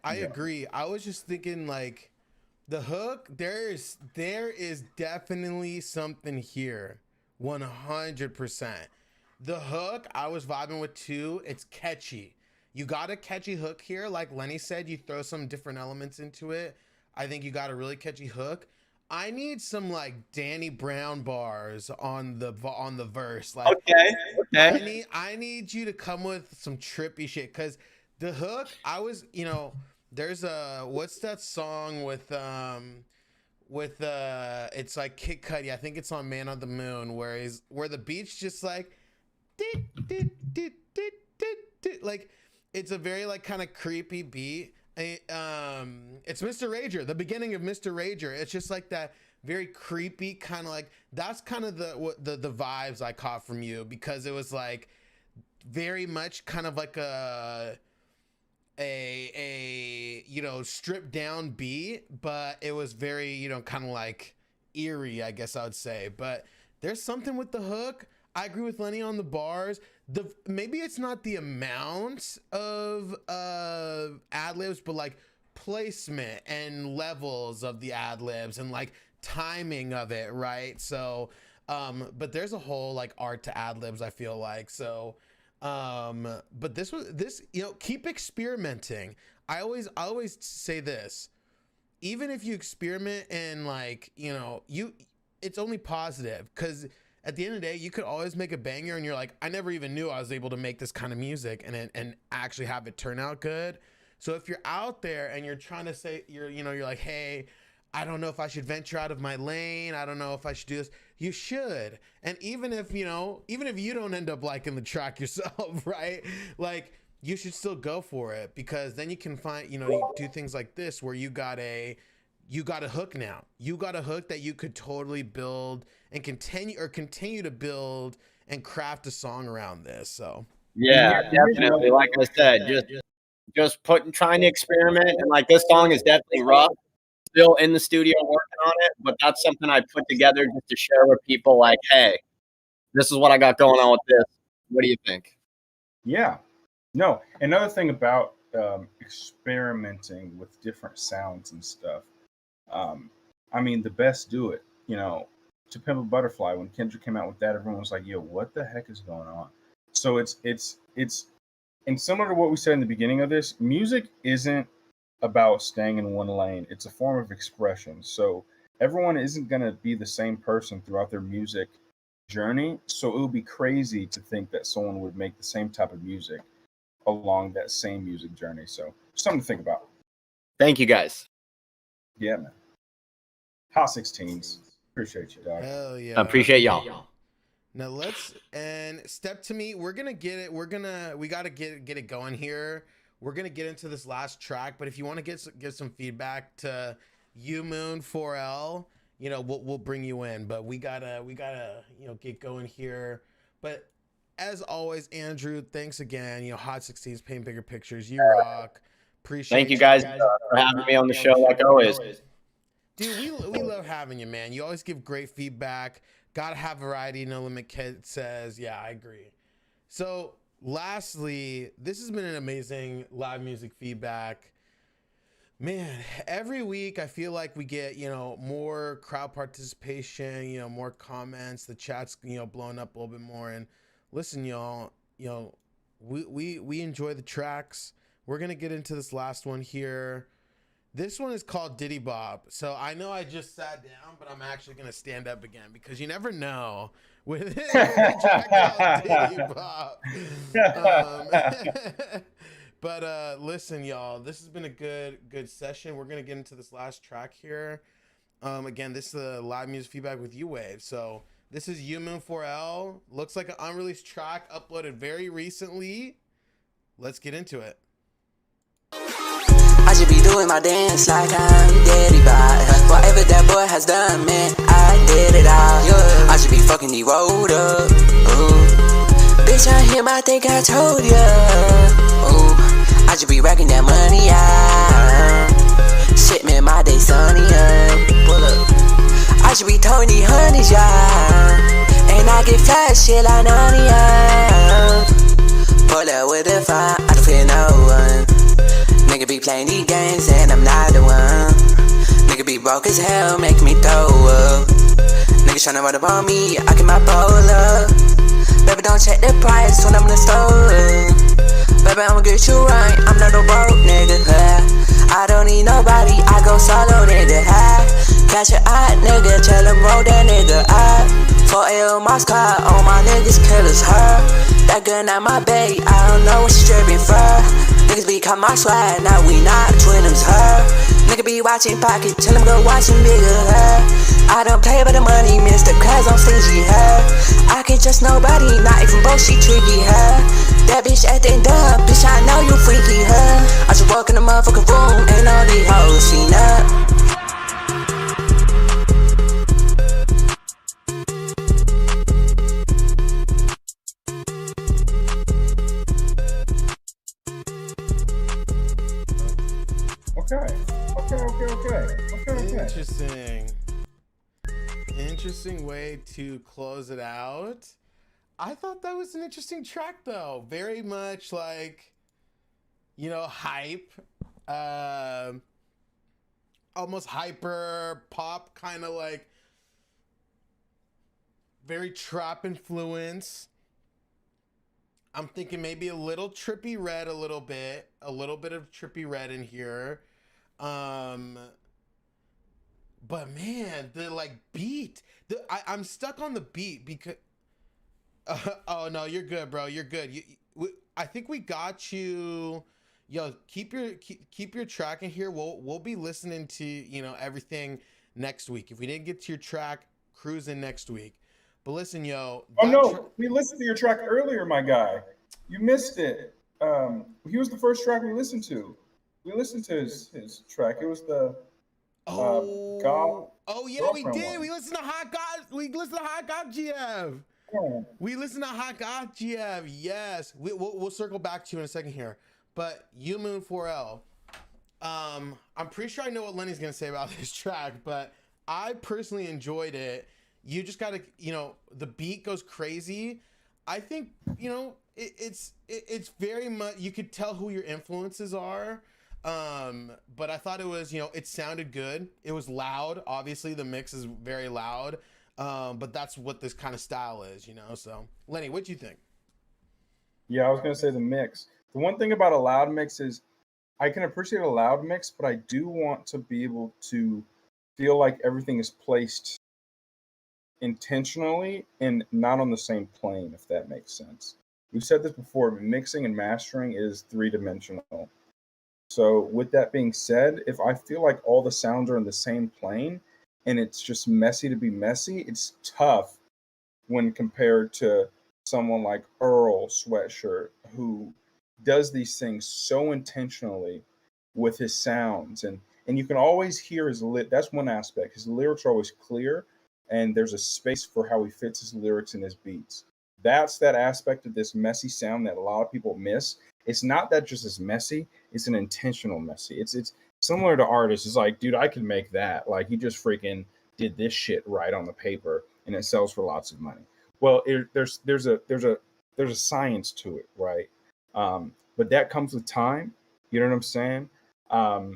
A: agree. I was just thinking like the hook. There is definitely something here, 100%. The hook I was vibing with too. It's catchy. You got a catchy hook here, like Lenny said. You throw some different elements into it. I think you got a really catchy hook. I need some like Danny Brown bars on the verse. Like,
E: okay.
A: I need you to come with some trippy shit, because the hook, I was, there's what's that song with it's like Kid Cudi. I think it's on Man on the Moon, where the beat's just like like it's a very like kind of creepy beat. It's Mr. Rager, the beginning of Mr. Rager. It's just like that very creepy kind of like, that's kind of the vibes I caught from you, because it was like very much kind of like a stripped down beat, but it was very kind of like eerie, I guess I would say. But there's something with the hook. I agree with Lenny on the bars. Maybe it's not the amount of ad libs, but like placement and levels of the ad libs and like timing of it, right? So but there's a whole like art to ad libs, I feel like. So but this keep experimenting. I always say this: even if you experiment and like it's only positive, because at the end of the day, you could always make a banger and you're like, I never even knew I was able to make this kind of music and actually have it turn out good. So if you're out there and you're trying to say, you're like, hey, I don't know if I should venture out of my lane, I don't know if I should do this, you should. And even if you don't end up liking the track yourself, right? Like, you should still go for it, because then you can find, you do things like this where you got a hook now. You got a hook that you could totally build and continue to build and craft a song around this. So
E: yeah, definitely. Like I said, just trying to experiment, and like this song is definitely rough. Still in the studio working on it, but that's something I put together just to share with people. Like, hey, this is what I got going on with this. What do you think?
B: Yeah. No. Another thing about experimenting with different sounds and stuff. I mean, the best do it. To Pimp a Butterfly, when Kendrick came out with that, everyone was like, "Yo, what the heck is going on?" So it's and similar to what we said in the beginning of this, music isn't about staying in one lane. It's a form of expression. So everyone isn't going to be the same person throughout their music journey. So it would be crazy to think that someone would make the same type of music along that same music journey. So something to think about.
E: Thank you, guys.
B: Yeah, man. Hot 16s. Appreciate you, dog.
A: Hell yeah.
E: I appreciate y'all.
A: Now step to me. We're gonna get it. We gotta get it going here. We're gonna get into this last track, but if you want to give some feedback to Moon 4L, we'll bring you in. But we gotta get going here. But as always, Andrew, thanks again. Hot 16s, paint bigger pictures. You rock. Appreciate.
E: Thank you guys for having me on the show, like always.
A: Dude, we love having you, man. You always give great feedback. Gotta have variety. No Limit Kid says, yeah, I agree. So lastly, this has been an amazing live music feedback. Man, every week I feel like we get, more crowd participation, more comments, the chat's, blowing up a little bit more. And listen, y'all, we enjoy the tracks. We're going to get into this last one here. This one is called Diddy Bob. So I know I just sat down, but I'm actually going to stand up again, because you never know with a track called Diddy Bob. But listen, y'all, this has been a good session. We're going to get into this last track here. Again, this is the live music feedback with Uwavee. So this is Moon4L. Looks like an unreleased track uploaded very recently. Let's get into it.
F: I should be doing my dance like I'm daddy vibe. Whatever that boy has done, man, I did it all. Yeah. I should be fucking the road up. Ooh. Bitch, I hear my think I told ya. Ooh. I should be racking that money out. Shit, man, my day sunny up. Pull up. I should be throwing these honeys, yeah. And I get fat shit like none of pull up with a fire, I don't fear no one. Nigga be playing these games and I'm not the one. Nigga be broke as hell, make me throw up. Niggas tryna run up on me, I get my bowl up. Baby, don't check the price when I'm in the store. Baby, I'ma get you right, I'm not a broke nigga. I don't need nobody, I go solo nigga. Catch a eye nigga, tell him roll that nigga up. 4L my squad, all my niggas killers her. That gun at my bay, I don't know what she drippin' for. Niggas be caught my swag, now we not twins her. Nigga be watching pocket, tell him go watch some bigger her. I don't play by the money, Mr. Cause I'm stingy her. I can't trust nobody, not even bro, she tricky her. That bitch acting dumb, bitch I know you freaky her. I just walk in the motherfucking room, and all these hoes seen up.
A: Okay. Interesting way to close it out. I thought that was an interesting track though. Very much like, hype. Almost hyper pop, kind of like very trap influence. I'm thinking maybe a little Trippie Redd, a little bit of Trippie Redd in here. But man, the beat, I'm stuck on the beat because. Oh no, you're good, bro. You're good. I think we got you. Yo, keep your track in here. We'll be listening to everything next week. If we didn't get to your track, cruise in next week. But listen, yo.
B: Oh no, we listened to your track earlier, my guy. You missed it. He was the first track we listened to. We listened to his track. It was the God.
A: Oh yeah, we did. One. We listened to Hot God. We listened to Hot God GF. Yeah. We listened to Hot God GF. Yes. We'll circle back to you in a second here. But Moon4L. I'm pretty sure I know what Lenny's gonna say about this track, but I personally enjoyed it. You just gotta, the beat goes crazy. I think, it's very much, you could tell who your influences are. But I thought it was, it sounded good. It was loud. Obviously the mix is very loud. But that's what this kind of style is, so Lenny, what do you think?
B: Yeah, I was going to say the mix. The one thing about a loud mix is I can appreciate a loud mix, but I do want to be able to feel like everything is placed intentionally and not on the same plane, if that makes sense. We've said this before, but mixing and mastering is 3-dimensional. So with that being said, if I feel like all the sounds are in the same plane and it's just messy to be messy, it's tough when compared to someone like Earl Sweatshirt, who does these things so intentionally with his sounds. And you can always hear that's one aspect. His lyrics are always clear, and there's a space for how he fits his lyrics and his beats. That's that aspect of this messy sound that a lot of people miss. It's not that just as messy, it's an intentional messy. It's similar to artists. It's like, dude, I could make that. Like, he just freaking did this shit right on the paper and it sells for lots of money. Well, there's a science to it, right? But that comes with time. You know what I'm saying?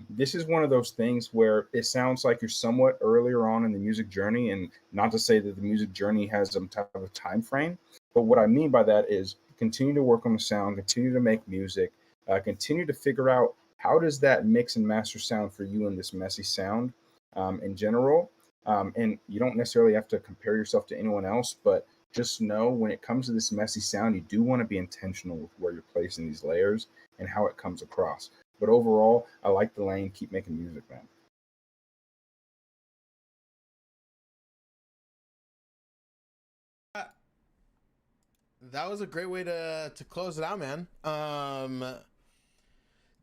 B: This is one of those things where it sounds like you're somewhat earlier on in the music journey, and not to say that the music journey has some type of time frame, but what I mean by that is continue to work on the sound, continue to make music, continue to figure out how does that mix and master sound for you in this messy sound in general. And you don't necessarily have to compare yourself to anyone else, but just know when it comes to this messy sound, you do want to be intentional with where you're placing these layers and how it comes across. But overall, I like the lane. Keep making music, man.
A: that was a great way to close it out, man.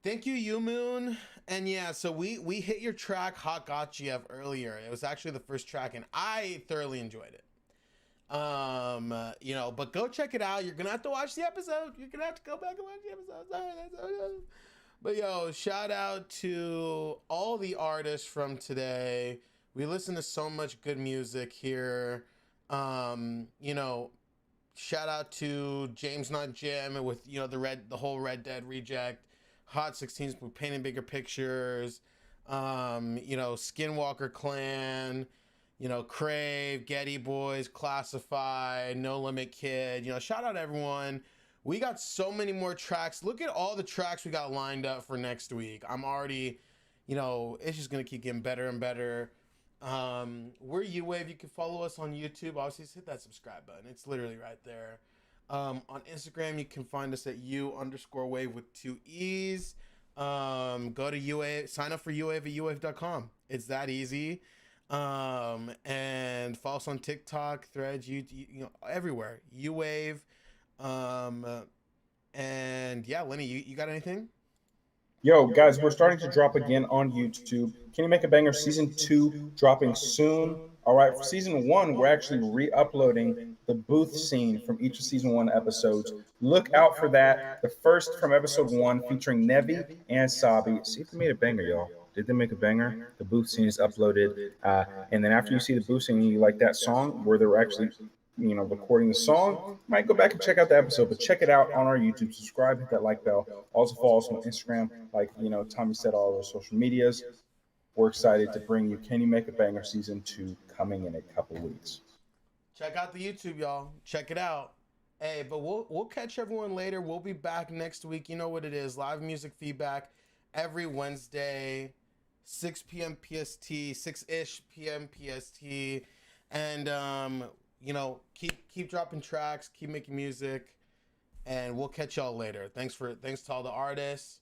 A: Thank you, You Moon. And yeah, so we hit your track Hot Gotchiev earlier. It was actually the first track, and I thoroughly enjoyed it. You know, but go check it out. You're gonna have to watch the episode. You're gonna have to go back and watch the episode. Sorry. But yo, shout out to all the artists from today. We listen to so much good music here. You know, shout out to James Not Jim with, you know, the whole Red Dead Reject, Hot 16s with Painting Bigger Pictures, you know, Skinwalker Clan, you know, Crave, Getty Boys, Classified, No Limit Kid. You know, shout out everyone. We got so many more tracks. Look at all the tracks we got lined up for next week. I'm already, you know, it's just gonna keep getting better and better. We're Uwave. You can follow us on YouTube. Obviously, just hit that subscribe button. It's literally right there. On Instagram, you can find us at U_wave with 2 E's. Go to Uwave, sign up for Uwave at uwave.com. It's that easy. And follow us on TikTok, Threads, you know, everywhere. Uwave. And yeah, Lenny, you got anything?
B: Yo, guys, we're starting to drop again on YouTube. Can You Make a Banger Season 2 dropping soon? All right, for Season 1, we're actually re-uploading the booth scene from each of Season 1 episodes. Look out for that. The first from Episode 1 featuring Nevi and Sabi. See if they made a banger, y'all. Did they make a banger? The booth scene is uploaded. And then after you see the booth scene and you like that song where they're actually, you know, recording the song, might go back and check out the episode, but check it out on our YouTube. Subscribe, hit that like bell. Also follow us on Instagram, like, you know, Tommy said, all our social medias. We're excited to bring you Can You Make a Banger Season 2 coming in a couple weeks.
A: Check out the YouTube, y'all. Check it out. Hey, but we'll catch everyone later. We'll be back next week. You know what it is. Live music feedback every Wednesday, 6 p.m. PST, 6-ish p.m. PST. And you know, keep dropping tracks, keep making music, and we'll catch y'all later. Thanks to all the artists.